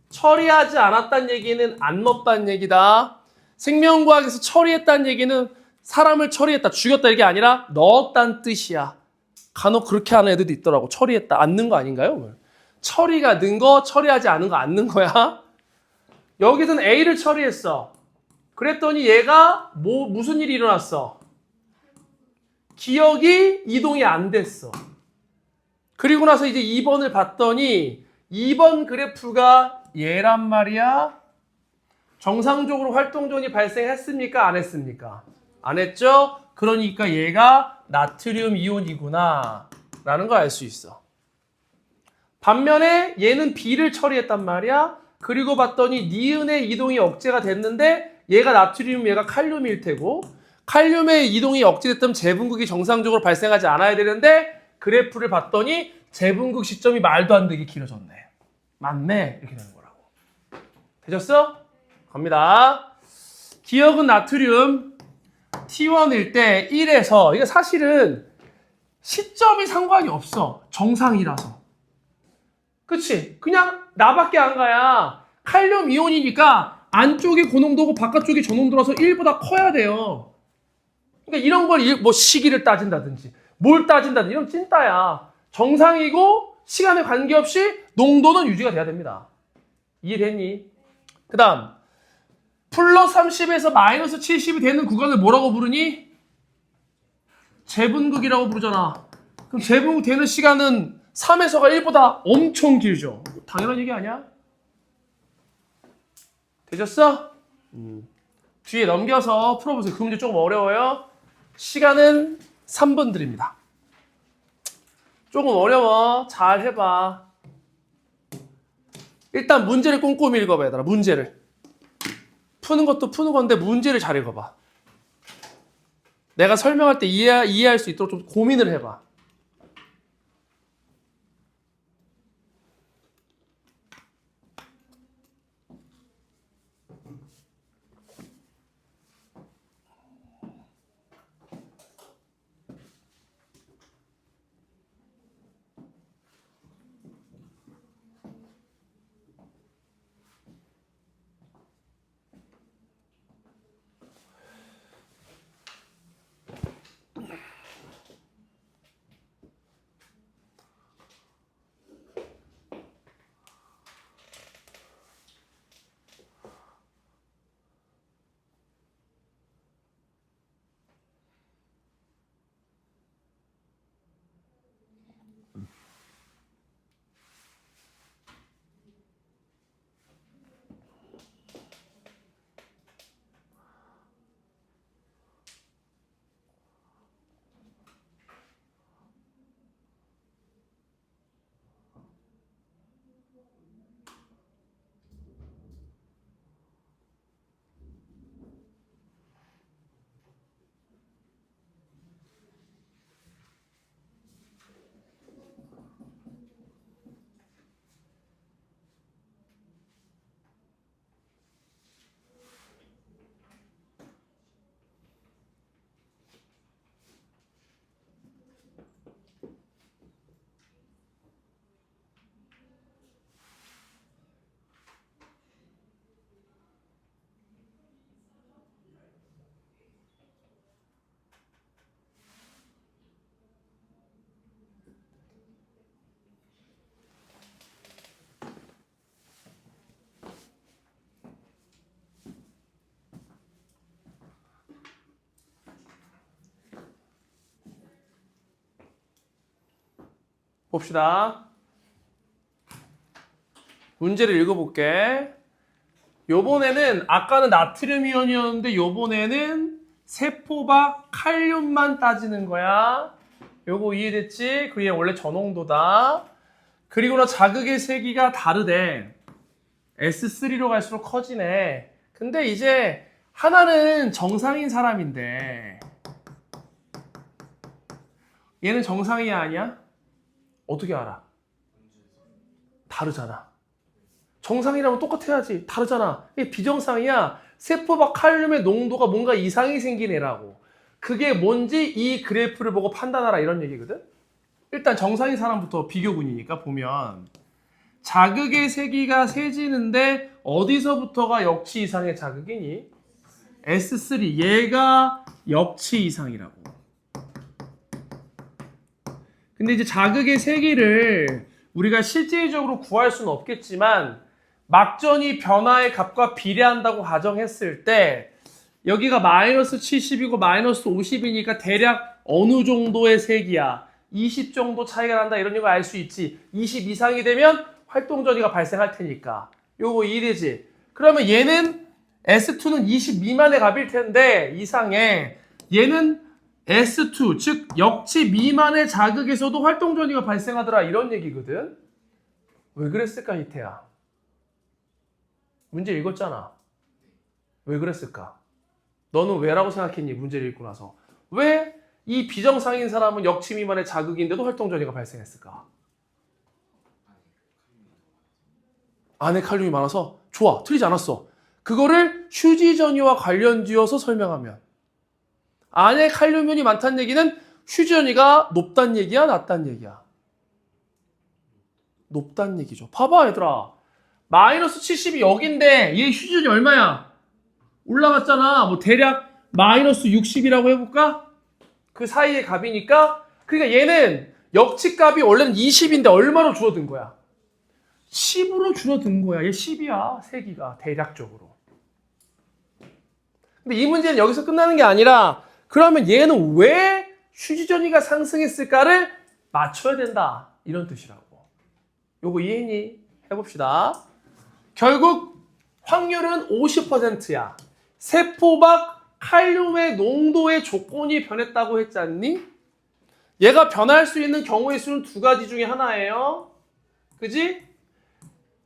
처리하지 않았다는 얘기는 안 넣었다는 얘기다. 생명과학에서 처리했다는 얘기는 사람을 처리했다, 죽였다 이게 아니라 넣었다는 뜻이야. 간혹 그렇게 하는 애들도 있더라고. 처리했다, 안 넣은 거 아닌가요? 처리가 는 거, 처리하지 않은 거 안 는 거야. 여기서는 A를 처리했어. 그랬더니 얘가 무슨 일이 일어났어? 기억이 이동이 안 됐어. 그리고 나서 이제 2번을 봤더니 2번 그래프가 얘란 말이야. 정상적으로 활동전이 발생했습니까? 안 했습니까? 안 했죠? 그러니까 얘가 나트륨 이온이구나 라는 걸 알 수 있어. 반면에 얘는 B를 처리했단 말이야. 그리고 봤더니 니은의 이동이 억제가 됐는데 얘가 나트륨, 얘가 칼륨일 테고 칼륨의 이동이 억제됐다면 재분극이 정상적으로 발생하지 않아야 되는데 그래프를 봤더니 재분극 시점이 말도 안 되게 길어졌네. 맞네. 이렇게 되는 거라고. 되셨어? 갑니다. 기억은 나트륨 T1일 때 1에서 이게 사실은 시점이 상관이 없어. 정상이라서. 그치? 그냥 나밖에 안 가야. 칼륨 이온이니까 안쪽이 고농도고 바깥쪽이 저농도라서 1보다 커야 돼요. 그러니까 이런 걸 뭐 시기를 따진다든지 뭘 따진다든지 이런 찐따야. 정상이고 시간에 관계없이 농도는 유지가 돼야 됩니다. 이해됐니? 그 다음 플러스 30에서 마이너스 70이 되는 구간을 뭐라고 부르니? 재분극이라고 부르잖아. 그럼 재분극 되는 시간은 3에서가 1보다 엄청 길죠. 당연한 얘기 아니야? 되셨어? 뒤에 넘겨서 풀어보세요. 그 문제 조금 어려워요. 시간은 3분 드립니다. 조금 어려워. 잘 해봐. 일단 문제를 꼼꼼히 읽어봐, 얘들아. 문제를. 푸는 것도 푸는 건데 문제를 잘 읽어봐. 내가 설명할 때 이해할 수 있도록 좀 고민을 해봐. 봅시다. 문제를 읽어볼게. 요번에는 아까는 나트륨 이온이었는데 요번에는 세포박 칼륨만 따지는 거야. 요거 이해됐지? 그게 원래 저농도다. 그리고 나 자극의 세기가 다르대. S3로 갈수록 커지네. 근데 이제 하나는 정상인 사람인데 얘는 정상이 아니야? 어떻게 알아? 다르잖아. 정상이라면 똑같아야지. 다르잖아. 이게 비정상이야. 세포박 칼륨의 농도가 뭔가 이상이 생긴 애라고. 그게 뭔지 이 그래프를 보고 판단하라 이런 얘기거든. 일단 정상인 사람부터 비교군이니까 보면 자극의 세기가 세지는데 어디서부터가 역치 이상의 자극이니? S3. 얘가 역치 이상이라고. 근데 이제 자극의 세기를 우리가 실질적으로 구할 수는 없겠지만 막전이 변화의 값과 비례한다고 가정했을 때 여기가 마이너스 70이고 마이너스 50이니까 대략 어느 정도의 색이야. 20 정도 차이가 난다 이런 걸 알 수 있지. 20 이상이 되면 활동전이가 발생할 테니까. 요거 이해되지? 그러면 얘는 S2는 20 미만의 값일 텐데 이상에 얘는 S2 즉 역치 미만의 자극에서도 활동전이가 발생하더라 이런 얘기거든. 왜 그랬을까 희태야? 문제 읽었잖아. 왜 그랬을까? 너는 왜라고 생각했니? 문제를 읽고 나서. 왜 이 비정상인 사람은 역치 미만의 자극인데도 활동전이가 발생했을까? 안에 칼륨이 많아서? 좋아. 틀리지 않았어. 그거를 휴지전이와 관련지어서 설명하면 안에 칼륨이 많다는 얘기는 휴지전이가 높다는 얘기야? 낮다는 얘기야? 높다는 얘기죠. 봐봐 얘들아. 마이너스 70이 여긴데 얘 휴지전이 얼마야? 올라갔잖아. 뭐 대략 마이너스 60이라고 해볼까? 그 사이의 값이니까. 그러니까 얘는 역치값이 원래는 20인데 얼마로 줄어든 거야? 10으로 줄어든 거야. 얘 10이야. 세기가 대략적으로. 근데 이 문제는 여기서 끝나는 게 아니라 그러면 얘는 왜 휴지전이가 상승했을까를 맞춰야 된다. 이런 뜻이라고. 요거 이해했니? 해봅시다. 결국 확률은 50%야. 세포박 칼륨의 농도의 조건이 변했다고 했지 않니? 얘가 변할 수 있는 경우의 수는 두 가지 중에 하나예요. 그지?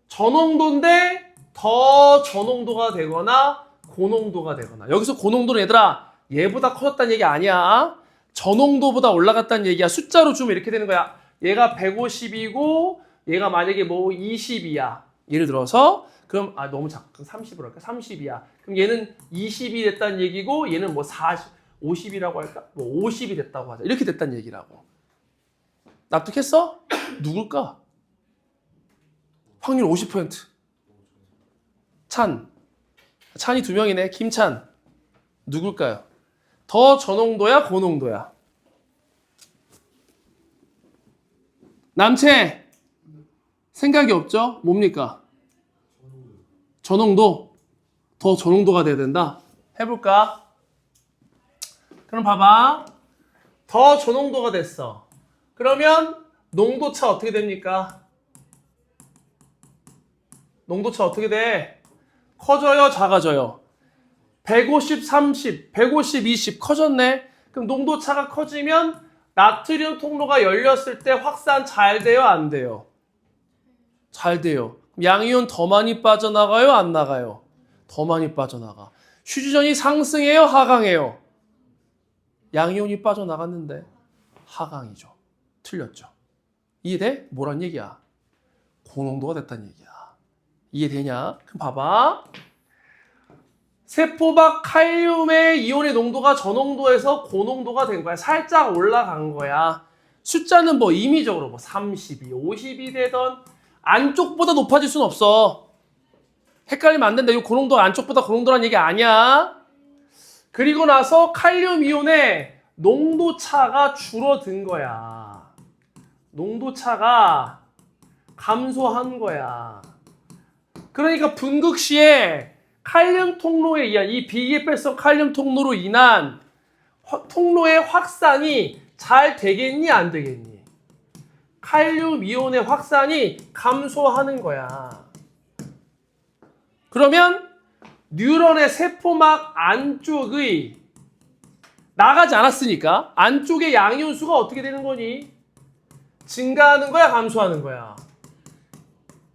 저농도인데 더 저농도가 되거나 고농도가 되거나. 여기서 고농도는 얘들아 얘보다 커졌다는 얘기 아니야. 저농도보다 올라갔다는 얘기야. 숫자로 주면 이렇게 되는 거야. 얘가 150이고 얘가 만약에 뭐 20이야. 예를 들어서 그럼 너무 작고 30으로 할까? 30이야. 그럼 얘는 20이 됐다는 얘기고 얘는 뭐 40, 50이라고 할까? 뭐 50이 됐다고 하자. 이렇게 됐다는 얘기라고. 납득했어? 누굴까? 확률 50%. 찬이 두 명이네. 김찬. 누굴까요? 더 저농도야? 고농도야? 남채. 생각이 없죠? 뭡니까? 저농도? 더 저농도가 돼야 된다? 해볼까? 그럼 봐봐. 더 저농도가 됐어. 그러면 농도차 어떻게 됩니까? 농도차 어떻게 돼? 커져요? 작아져요? 150, 30, 150, 20 커졌네? 그럼 농도차가 커지면 나트륨 통로가 열렸을 때 확산 잘 돼요? 안 돼요? 잘 돼요. 양이온 더 많이 빠져나가요? 안 나가요? 더 많이 빠져나가. 휴지전이 상승해요? 하강해요? 양이온이 빠져나갔는데 하강이죠. 틀렸죠. 이해돼? 뭐란 얘기야? 고농도가 됐다는 얘기야. 이해되냐? 그럼 봐봐. 세포박 칼륨의 이온의 농도가 저농도에서 고농도가 된 거야. 살짝 올라간 거야. 숫자는 뭐 임의적으로 뭐 32, 50이 되던 안쪽보다 높아질 순 없어. 헷갈리면 안 된다. 이 고농도가 안쪽보다 고농도란 얘기 아니야. 그리고 나서 칼륨 이온의 농도 차가 줄어든 거야. 농도 차가 감소한 거야. 그러니까 분극 시에 칼륨 통로에 의한 이 비기획별성 칼륨 통로로 인한 통로의 확산이 잘 되겠니? 안 되겠니? 칼륨 이온의 확산이 감소하는 거야. 그러면 뉴런의 세포막 안쪽의 나가지 않았으니까 안쪽의 양이온 수가 어떻게 되는 거니? 증가하는 거야? 감소하는 거야?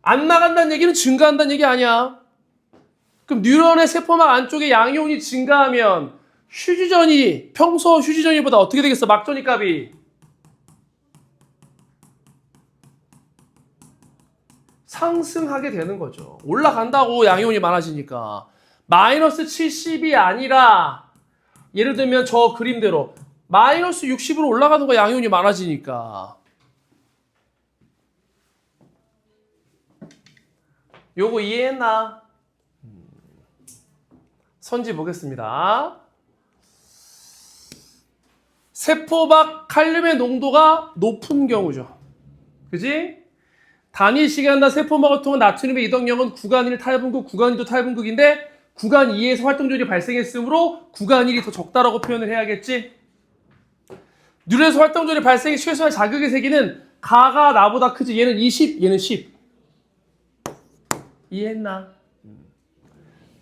안 나간다는 얘기는 증가한다는 얘기 아니야. 그럼 뉴런의 세포막 안쪽에 양이온이 증가하면 휴지전이 평소 휴지전이보다 어떻게 되겠어? 막전이 값이 상승하게 되는 거죠. 올라간다고 양이온이 많아지니까. 마이너스 70이 아니라 예를 들면 저 그림대로 마이너스 60으로 올라가는 거 양이온이 많아지니까. 요거 이해했나? 선지 보겠습니다. 세포박 칼륨의 농도가 높은 경우죠. 그지? 단위 시간당 세포막을 통한 나트륨의 이동량은 구간 1 탈분극, 구간 2도 탈분극인데 구간 2에서 활동전이 발생했으므로 구간 1이 더 적다라고 표현을 해야겠지. 뉴런에서 활동전이 발생해 최소한 자극의 세기는 가가 나보다 크지. 얘는 20, 얘는 10. 이해했나?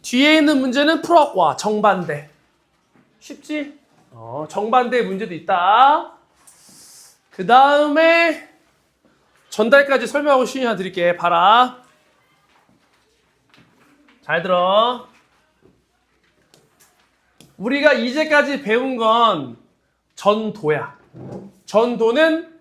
뒤에 있는 문제는 풀어. 와, 정반대. 쉽지? 정반대의 문제도 있다. 그 다음에 전달까지 설명하고 쉬운 하나 드릴게. 봐라. 잘 들어. 우리가 이제까지 배운 건 전도야. 전도는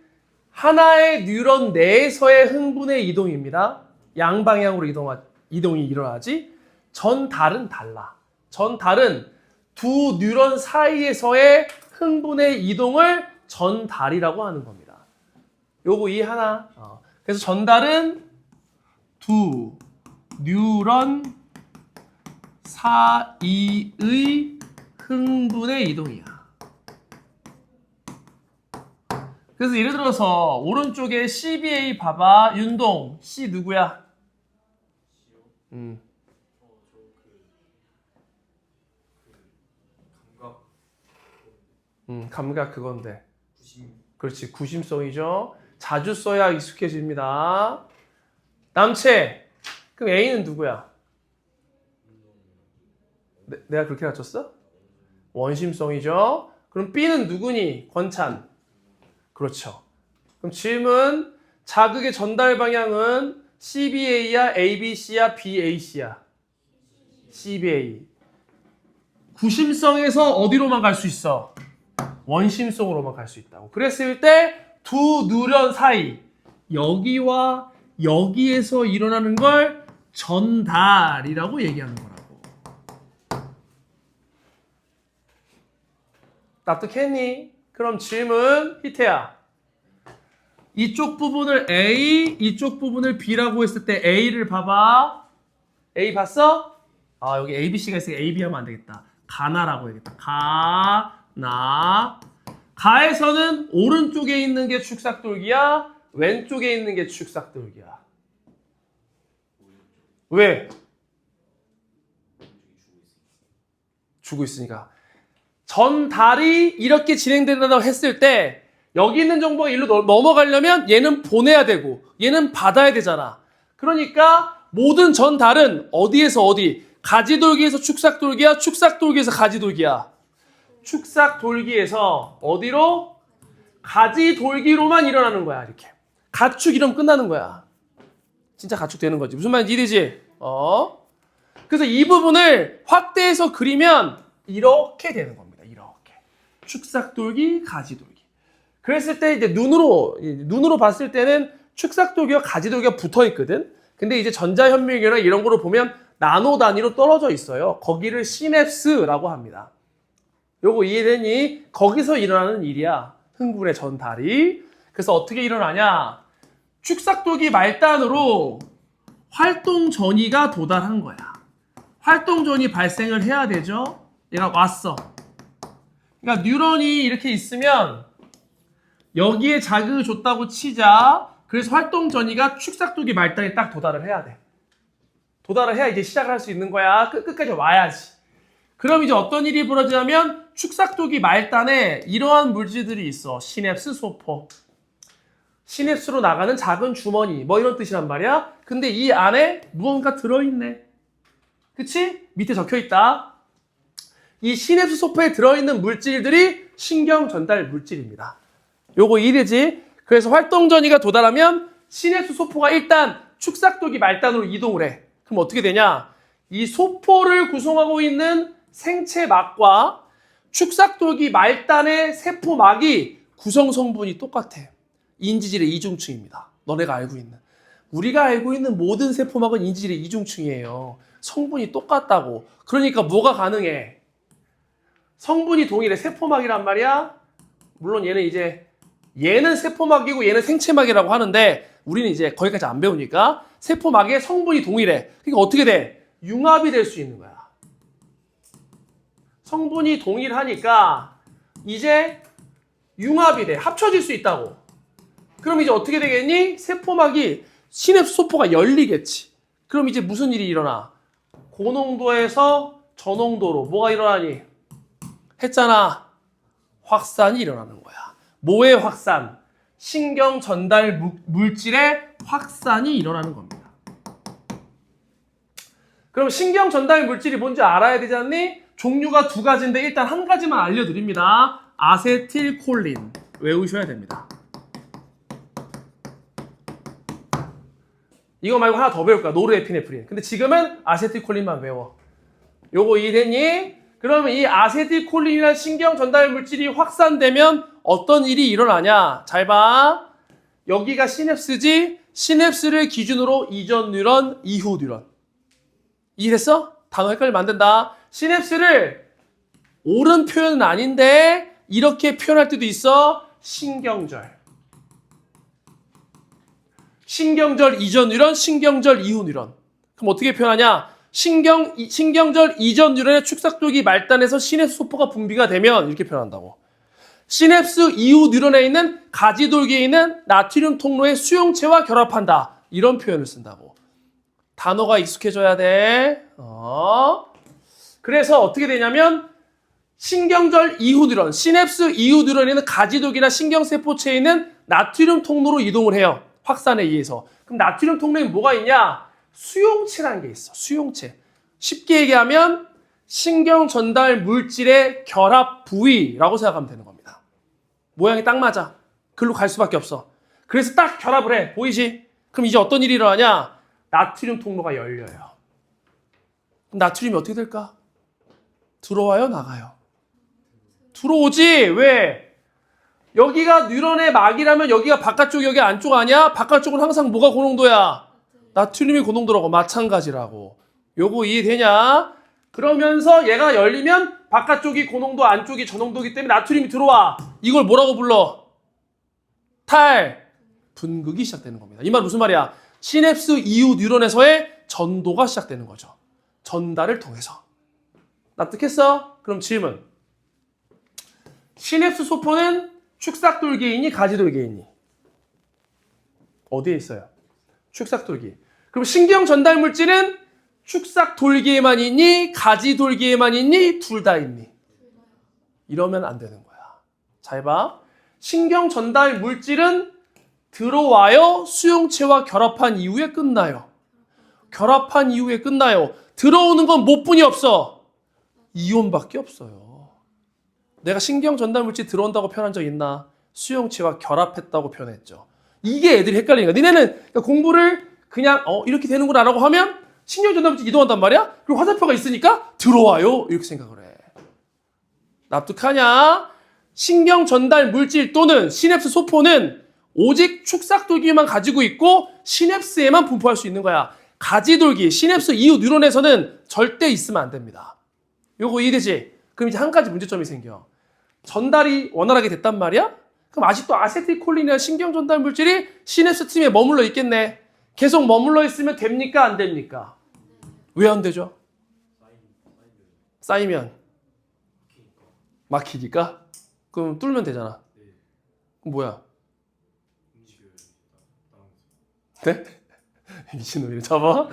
하나의 뉴런 내에서의 흥분의 이동입니다. 양방향으로 이동이 일어나지. 전달은 달라. 전달은 두 뉴런 사이에서의 흥분의 이동을 전달이라고 하는 겁니다. 요거 이해하나? 그래서 전달은 두 뉴런 사이의 흥분의 이동이야. 그래서 예를 들어서 오른쪽에 CBA 봐봐. 윤동 C 누구야? 감각 그건데. 그렇지, 구심성이죠. 자주 써야 익숙해집니다. 남채. 그럼 A는 누구야? 내가 그렇게 가르쳤어? 원심성이죠. 그럼 B는 누구니? 권찬. 그렇죠. 그럼 질문. 자극의 전달 방향은 CBA야, ABC야, BAC야? CBA. 구심성에서 어디로만 갈 수 있어? 원심성으로만 갈 수 있다고. 그랬을 때 두 뉴런 사이, 여기와 여기에서 일어나는 걸 전달이라고 얘기하는 거라고. 납득했니? 그럼 질문. 희태야. 이쪽 부분을 A, 이쪽 부분을 B라고 했을 때 A를 봐봐. A 봤어? 여기 ABC가 있으니까 AB 하면 안 되겠다. 가나라고 해야겠다. 가나. 가에서는 오른쪽에 있는 게 축삭돌기야? 왼쪽에 있는 게 축삭돌기야? 왜? 주고 있으니까. 전달이 이렇게 진행된다고 했을 때 여기 있는 정보가 일로 넘어가려면 얘는 보내야 되고 얘는 받아야 되잖아. 그러니까 모든 전달은 어디에서 어디? 가지돌기에서 축삭돌기야? 축삭돌기에서 가지돌기야? 축삭돌기에서 어디로? 가지돌기로만 일어나는 거야. 이렇게 가축 이러면 끝나는 거야. 진짜 가축되는 거지. 무슨 말인지 이해되지? 그래서 이 부분을 확대해서 그리면 이렇게 되는 겁니다. 이렇게 축삭돌기, 가지돌기. 그랬을 때 이제 눈으로 봤을 때는 축삭돌기와 가지돌기가 붙어 있거든. 근데 이제 전자현미경이나 이런 거로 보면 나노 단위로 떨어져 있어요. 거기를 시냅스라고 합니다. 요거 이해되니? 거기서 일어나는 일이야. 흥분의 전달이. 그래서 어떻게 일어나냐? 축삭돌기 말단으로 활동 전이가 도달한 거야. 활동 전이 발생을 해야 되죠. 얘가 왔어. 그러니까 뉴런이 이렇게 있으면 여기에 자극을 줬다고 치자. 그래서 활동 전이가 축삭돌기 말단에 딱 도달을 해야 돼. 도달을 해야 이제 시작을 할 수 있는 거야. 끝까지 와야지. 그럼 이제 어떤 일이 벌어지냐면 축삭돌기 말단에 이러한 물질들이 있어. 시냅스 소포. 시냅스로 나가는 작은 주머니. 뭐 이런 뜻이란 말이야. 근데 이 안에 무언가 들어있네. 그치? 밑에 적혀있다. 이 시냅스 소포에 들어있는 물질들이 신경 전달 물질입니다. 요거 이해되지? 그래서 활동 전이가 도달하면 시냅스 소포가 일단 축삭돌기 말단으로 이동을 해. 그럼 어떻게 되냐? 이 소포를 구성하고 있는 생체막과 축삭돌기 말단의 세포막이 구성 성분이 똑같아. 인지질의 이중층입니다. 너네가 알고 있는. 우리가 알고 있는 모든 세포막은 인지질의 이중층이에요. 성분이 똑같다고. 그러니까 뭐가 가능해? 성분이 동일해. 세포막이란 말이야. 물론 얘는 세포막이고 얘는 생체막이라고 하는데 우리는 이제 거기까지 안 배우니까 세포막의 성분이 동일해. 그러니까 어떻게 돼? 융합이 될 수 있는 거야. 성분이 동일하니까 이제 융합이 돼. 합쳐질 수 있다고. 그럼 이제 어떻게 되겠니? 세포막이 시냅스 소포가 열리겠지. 그럼 이제 무슨 일이 일어나? 고농도에서 저농도로 뭐가 일어나니? 했잖아. 확산이 일어나는 거야. 뭐의 확산? 신경 전달 물질의 확산이 일어나는 겁니다. 그럼 신경 전달 물질이 뭔지 알아야 되지 않니? 종류가 두 가지인데 일단 한 가지만 알려드립니다. 아세틸콜린 외우셔야 됩니다. 이거 말고 하나 더 배울 거야. 노르에피네프린. 근데 지금은 아세틸콜린만 외워. 요거 이해됐니? 그러면 이 아세틸콜린이라는 신경 전달 물질이 확산되면 어떤 일이 일어나냐? 잘 봐. 여기가 시냅스지. 시냅스를 기준으로 이전 뉴런, 이후 뉴런. 이해됐어? 단어 헷갈리면 안 된다. 시냅스를 옳은 표현은 아닌데 이렇게 표현할 때도 있어. 신경절. 신경절 이전 뉴런, 신경절 이후 뉴런. 그럼 어떻게 표현하냐? 신경절 이전 뉴런의 축삭돌기 말단에서 시냅스 소포가 분비가 되면 이렇게 표현한다고. 시냅스 이후 뉴런에 있는 가지돌기에 있는 나트륨 통로의 수용체와 결합한다. 이런 표현을 쓴다고. 단어가 익숙해져야 돼. 그래서 어떻게 되냐면 신경절 이후 뉴런, 시냅스 이후 뉴런에 있는 가지돌기나 신경세포체에 있는 나트륨 통로로 이동을 해요. 확산에 의해서. 그럼 나트륨 통로에 뭐가 있냐? 수용체라는 게 있어. 수용체. 쉽게 얘기하면 신경 전달 물질의 결합 부위라고 생각하면 되는 겁니다. 모양이 딱 맞아. 글로 갈 수밖에 없어. 그래서 딱 결합을 해. 보이지? 그럼 이제 어떤 일이 일어나냐? 나트륨 통로가 열려요. 그럼 나트륨이 어떻게 될까? 들어와요? 나가요? 들어오지? 왜? 여기가 뉴런의 막이라면 여기가 바깥쪽, 여기 안쪽 아니야? 바깥쪽은 항상 뭐가 고농도야? 나트륨이 고농도라고. 마찬가지라고. 요거 이해되냐? 그러면서 얘가 열리면 바깥쪽이 고농도, 안쪽이 저농도이기 때문에 나트륨이 들어와. 이걸 뭐라고 불러? 분극이 시작되는 겁니다. 이 말 무슨 말이야? 시냅스 이후 뉴런에서의 전도가 시작되는 거죠. 전달을 통해서. 납득했어? 그럼 질문. 시냅스 소포는 축삭돌기에 있니? 가지돌기에 있니? 어디에 있어요? 축삭돌기. 그럼 신경 전달 물질은 축삭돌기에만 있니? 가지돌기에만 있니? 둘 다 있니? 이러면 안 되는 거야. 잘 봐. 신경 전달 물질은 들어와요. 수용체와 결합한 이후에 끝나요. 결합한 이후에 끝나요. 들어오는 건 뭐뿐이 없어? 이온밖에 없어요. 내가 신경 전달 물질 들어온다고 표현한 적 있나? 수용체와 결합했다고 표현했죠. 이게 애들이 헷갈리는 거야. 니네는 공부를 그냥 이렇게 되는구나 라고 하면 신경 전달 물질 이동한단 말이야? 그리고 화살표가 있으니까 들어와요. 이렇게 생각을 해. 납득하냐? 신경 전달 물질 또는 시냅스 소포는 오직 축삭돌기만 가지고 있고 시냅스에만 분포할 수 있는 거야. 가지돌기, 시냅스 이후 뉴런에서는 절대 있으면 안 됩니다. 요거 이해되지? 그럼 이제 한 가지 문제점이 생겨. 전달이 원활하게 됐단 말이야? 그럼 아직도 아세틸콜린이나 신경 전달 물질이 시냅스 틈에 머물러 있겠네. 계속 머물러 있으면 됩니까? 안 됩니까? 왜 안 되죠? 쌓이면 막히니까? 그럼 뚫으면 되잖아. 그럼 뭐야? 네? 미친놈이네. 잡아.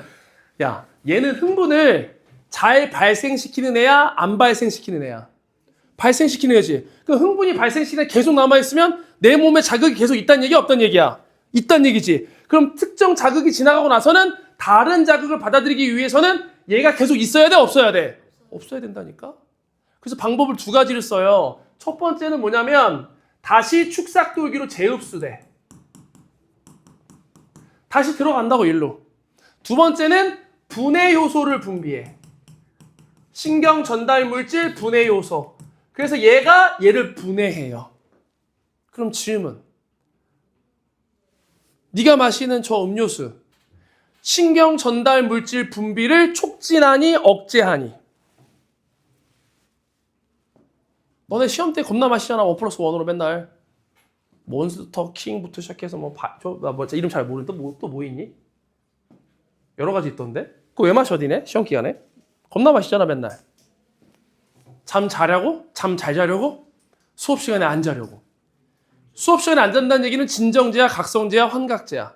야, 얘는 흥분을 잘 발생시키는 애야? 안 발생시키는 애야? 발생시키는 애지. 그 흥분이 발생시키는 애 계속 남아있으면 내 몸에 자극이 계속 있다는 얘기야? 없다는 얘기야? 있다는 얘기지. 그럼 특정 자극이 지나가고 나서는 다른 자극을 받아들이기 위해서는 얘가 계속 있어야 돼? 없어야 돼? 없어야 된다니까? 그래서 방법을 두 가지를 써요. 첫 번째는 뭐냐면 다시 축삭돌기로 재흡수돼. 다시 들어간다고 일로. 두 번째는 분해 요소를 분비해. 신경 전달 물질 분해 요소. 그래서 얘가 얘를 분해해요. 그럼 질문. 네가 마시는 저 음료수. 신경 전달 물질 분비를 촉진하니 억제하니? 너네 시험 때 겁나 마시잖아. 1+1으로 맨날. 몬스터 킹부터 시작해서 이름 잘 모르는데 또 뭐 있니? 여러 가지 있던데? 그거 왜 마셔 니네? 시험 기간에? 겁나 마시잖아 맨날. 잠 자려고? 잠 잘 자려고? 수업 시간에 안 자려고. 수업 시간에 안 잔다는 얘기는 진정제야, 각성제야, 환각제야.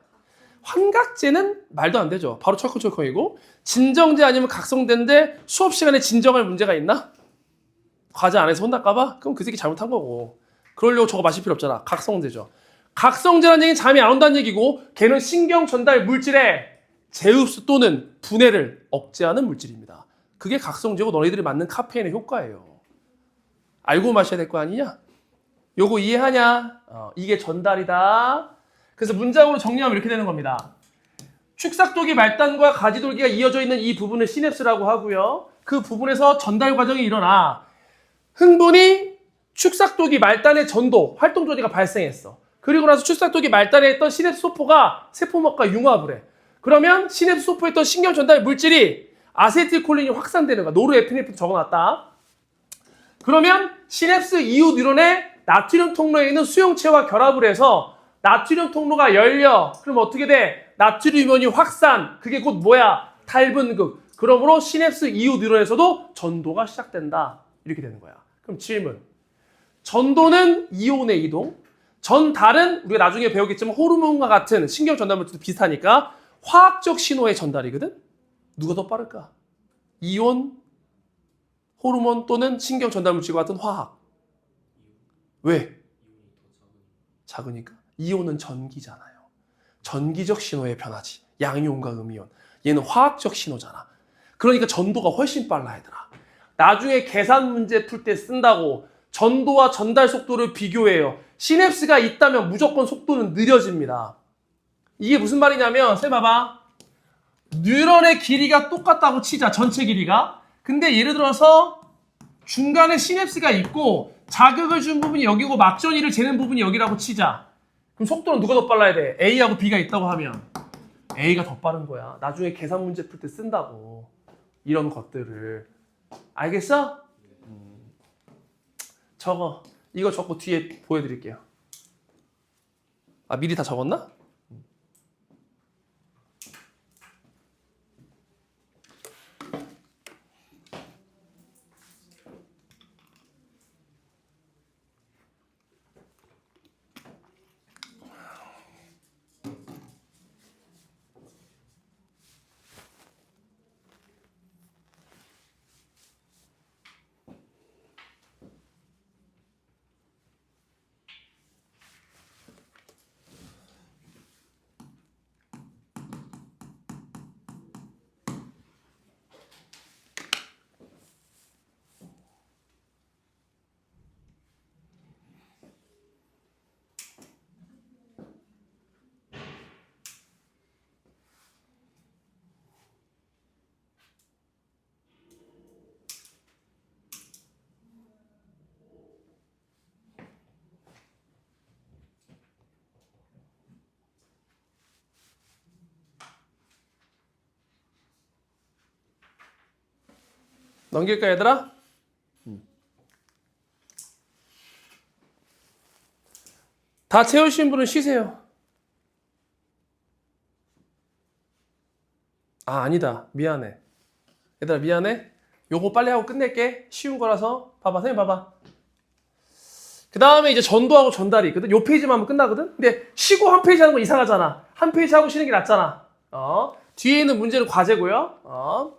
환각제는 말도 안 되죠. 바로 철컹철컹이고 진정제 아니면 각성제인데 수업 시간에 진정할 문제가 있나? 과제 안 해서 혼날까봐? 그럼 그 새끼 잘못한 거고. 그러려고 저거 마실 필요 없잖아. 각성제죠. 각성제라는 얘기는 잠이 안 온다는 얘기고 걔는 신경 전달 물질의 제흡수 또는 분해를 억제하는 물질입니다. 그게 각성제고 너희들이 맞는 카페인의 효과예요. 알고 마셔야 될 거 아니냐? 요거 이해하냐? 이게 전달이다. 그래서 문장으로 정리하면 이렇게 되는 겁니다. 축삭도기 말단과 가지돌기가 이어져 있는 이 부분을 시냅스라고 하고요. 그 부분에서 전달 과정이 일어나 흥분이 축삭도기 말단의 전도, 활동 조리가 발생했어. 그리고 나서 축삭도기 말단에 있던 시냅스 소포가 세포막과 융합을 해. 그러면 시냅스 소포에 있던 신경 전달 물질이 아세틸콜린이 확산되는 거야. 노르에피네프린 적어놨다. 그러면 시냅스 이후 뉴런의 나트륨 통로에 있는 수용체와 결합을 해서 나트륨 통로가 열려. 그럼 어떻게 돼? 나트륨 이온이 확산. 그게 곧 뭐야? 탈분극. 그러므로 시냅스 이후 뉴런에서도 전도가 시작된다. 이렇게 되는 거야. 그럼 질문. 전도는 이온의 이동. 전달은 우리가 나중에 배우겠지만 호르몬과 같은 신경 전달 물질도 비슷하니까 화학적 신호의 전달이거든? 누가 더 빠를까? 이온, 호르몬 또는 신경 전달 물질과 같은 화학. 왜? 작으니까. 이온은 전기잖아요. 전기적 신호의 변화지. 양이온과 음이온. 얘는 화학적 신호잖아. 그러니까 전도가 훨씬 빨라 얘들아. 나중에 계산 문제 풀 때 쓴다고 전도와 전달 속도를 비교해요. 시냅스가 있다면 무조건 속도는 느려집니다. 이게 무슨 말이냐면 쌤 봐봐. 뉴런의 길이가 똑같다고 치자. 전체 길이가. 근데 예를 들어서 중간에 시냅스가 있고 자극을 준 부분이 여기고 막전이를 재는 부분이 여기라고 치자. 그럼 속도는 누가 더 빨라야 돼? A하고 B가 있다고 하면 A가 더 빠른 거야. 나중에 계산 문제 풀 때 쓴다고. 이런 것들을. 알겠어? 적어. 이거 적고 뒤에 보여드릴게요. 아, 미리 다 적었나? 넘길까 얘들아? 다 채우신 분은 쉬세요. 아, 아니다. 미안해. 얘들아 미안해. 요거 빨리 하고 끝낼게. 쉬운 거라서. 봐봐. 선생님 봐봐. 그 다음에 이제 전도하고 전달이 있거든. 요 페이지만 하면 끝나거든. 근데 쉬고 한 페이지 하는 거 이상하잖아. 한 페이지 하고 쉬는 게 낫잖아. 뒤에 있는 문제는 과제고요.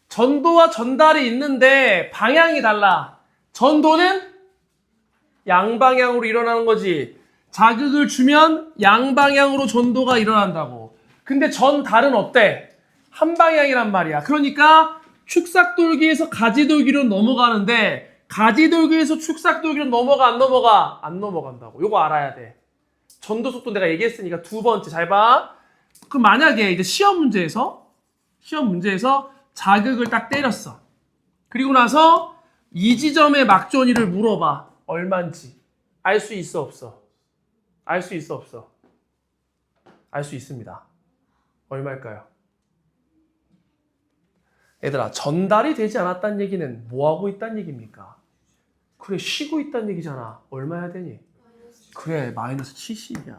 전도와 전달이 있는데 방향이 달라. 전도는 양방향으로 일어나는 거지. 자극을 주면 양방향으로 전도가 일어난다고. 근데 전달은 어때? 한 방향이란 말이야. 그러니까 축삭돌기에서 가지돌기로 넘어가는데 가지돌기에서 축삭돌기로 넘어가 안 넘어가? 안 넘어간다고. 요거 알아야 돼. 전도 속도 내가 얘기했으니까 두 번째 잘 봐. 그럼 만약에 이제 시험 문제에서 자극을 딱 때렸어. 그리고 나서 이 지점의 막전이를 물어봐. 얼만지. 알 수 있어 없어? 알 수 있어 없어? 알 수 있습니다. 얼마일까요? 얘들아 전달이 되지 않았다는 얘기는 뭐하고 있다는 얘기입니까? 그래 쉬고 있다는 얘기잖아. 얼마야 되니? 그래 마이너스 70이야.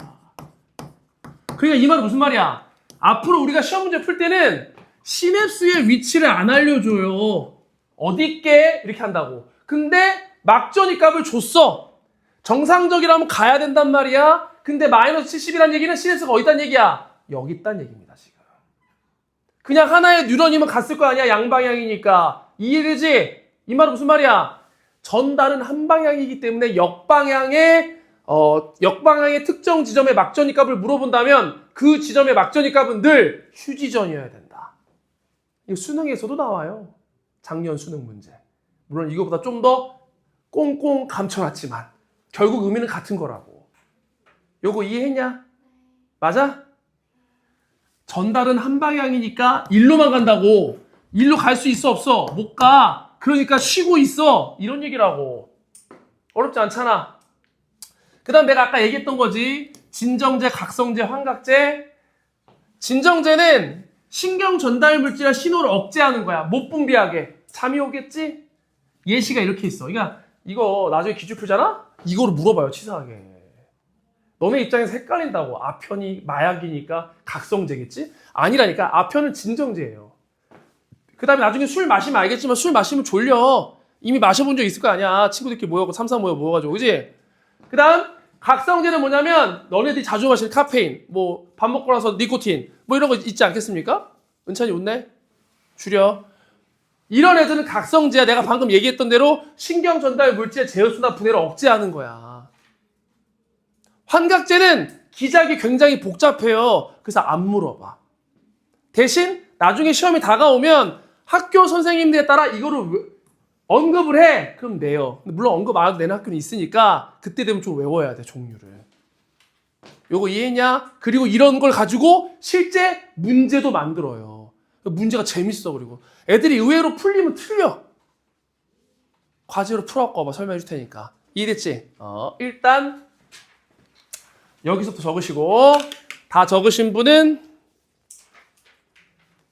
그러니까 이 말은 무슨 말이야? 앞으로 우리가 시험 문제 풀 때는 시냅스의 위치를 안 알려줘요. 어딨게? 이렇게 한다고. 근데 막전이 값을 줬어. 정상적이라면 가야 된단 말이야. 근데 마이너스 70이란 얘기는 시냅스가 어디다는 얘기야? 여기 있다는 얘기입니다, 지금. 그냥 하나의 뉴런이면 갔을 거 아니야, 양방향이니까. 이해되지? 이 말은 무슨 말이야? 전달은 한 방향이기 때문에 역방향의 특정 지점의 막전이 값을 물어본다면 그 지점의 막전이 값은 늘 휴지전이어야 된다. 이거 수능에서도 나와요. 작년 수능 문제. 물론 이거보다 좀 더 꽁꽁 감춰놨지만 결국 의미는 같은 거라고. 요거 이해했냐? 맞아? 전달은 한 방향이니까 일로만 간다고. 일로 갈 수 있어 없어? 못 가. 그러니까 쉬고 있어. 이런 얘기라고. 어렵지 않잖아. 그 다음 내가 아까 얘기했던 거지. 진정제, 각성제, 환각제. 진정제는 신경 전달 물질이나 신호를 억제하는 거야. 못 분비하게. 잠이 오겠지? 예시가 이렇게 있어. 그러니까 이거 나중에 기출 풀잖아? 이거를 물어봐요, 치사하게. 너네 입장에서 헷갈린다고. 아편이 마약이니까 각성제겠지? 아니라니까. 아편은 진정제예요. 그 다음에 나중에 술 마시면 알겠지만 술 마시면 졸려. 이미 마셔본 적 있을 거 아니야. 친구들끼리 모여고 삼삼 모여가지고. 그지? 그 다음 각성제는 뭐냐면 너네들이 자주 마시는 카페인, 뭐 밥 먹고 나서 니코틴, 뭐 이런 거 있지 않겠습니까? 은찬이 웃네? 줄여. 이런 애들은 각성제야. 내가 방금 얘기했던 대로 신경 전달 물질의 제어수나 분해를 억제하는 거야. 환각제는 기작이 굉장히 복잡해요. 그래서 안 물어봐. 대신 나중에 시험이 다가오면 학교 선생님들에 따라 이거를 언급을 해. 그럼 내요. 물론 언급 안 해도 내는 학교는 있으니까 그때 되면 좀 외워야 돼, 종류를. 요거 이해했냐? 그리고 이런 걸 가지고 실제 문제도 만들어요. 문제가 재밌어. 그리고 애들이 의외로 풀리면 틀려. 과제로 풀어갖고 와봐. 설명해 줄 테니까. 이해됐지? 일단 여기서부터 적으시고 다 적으신 분은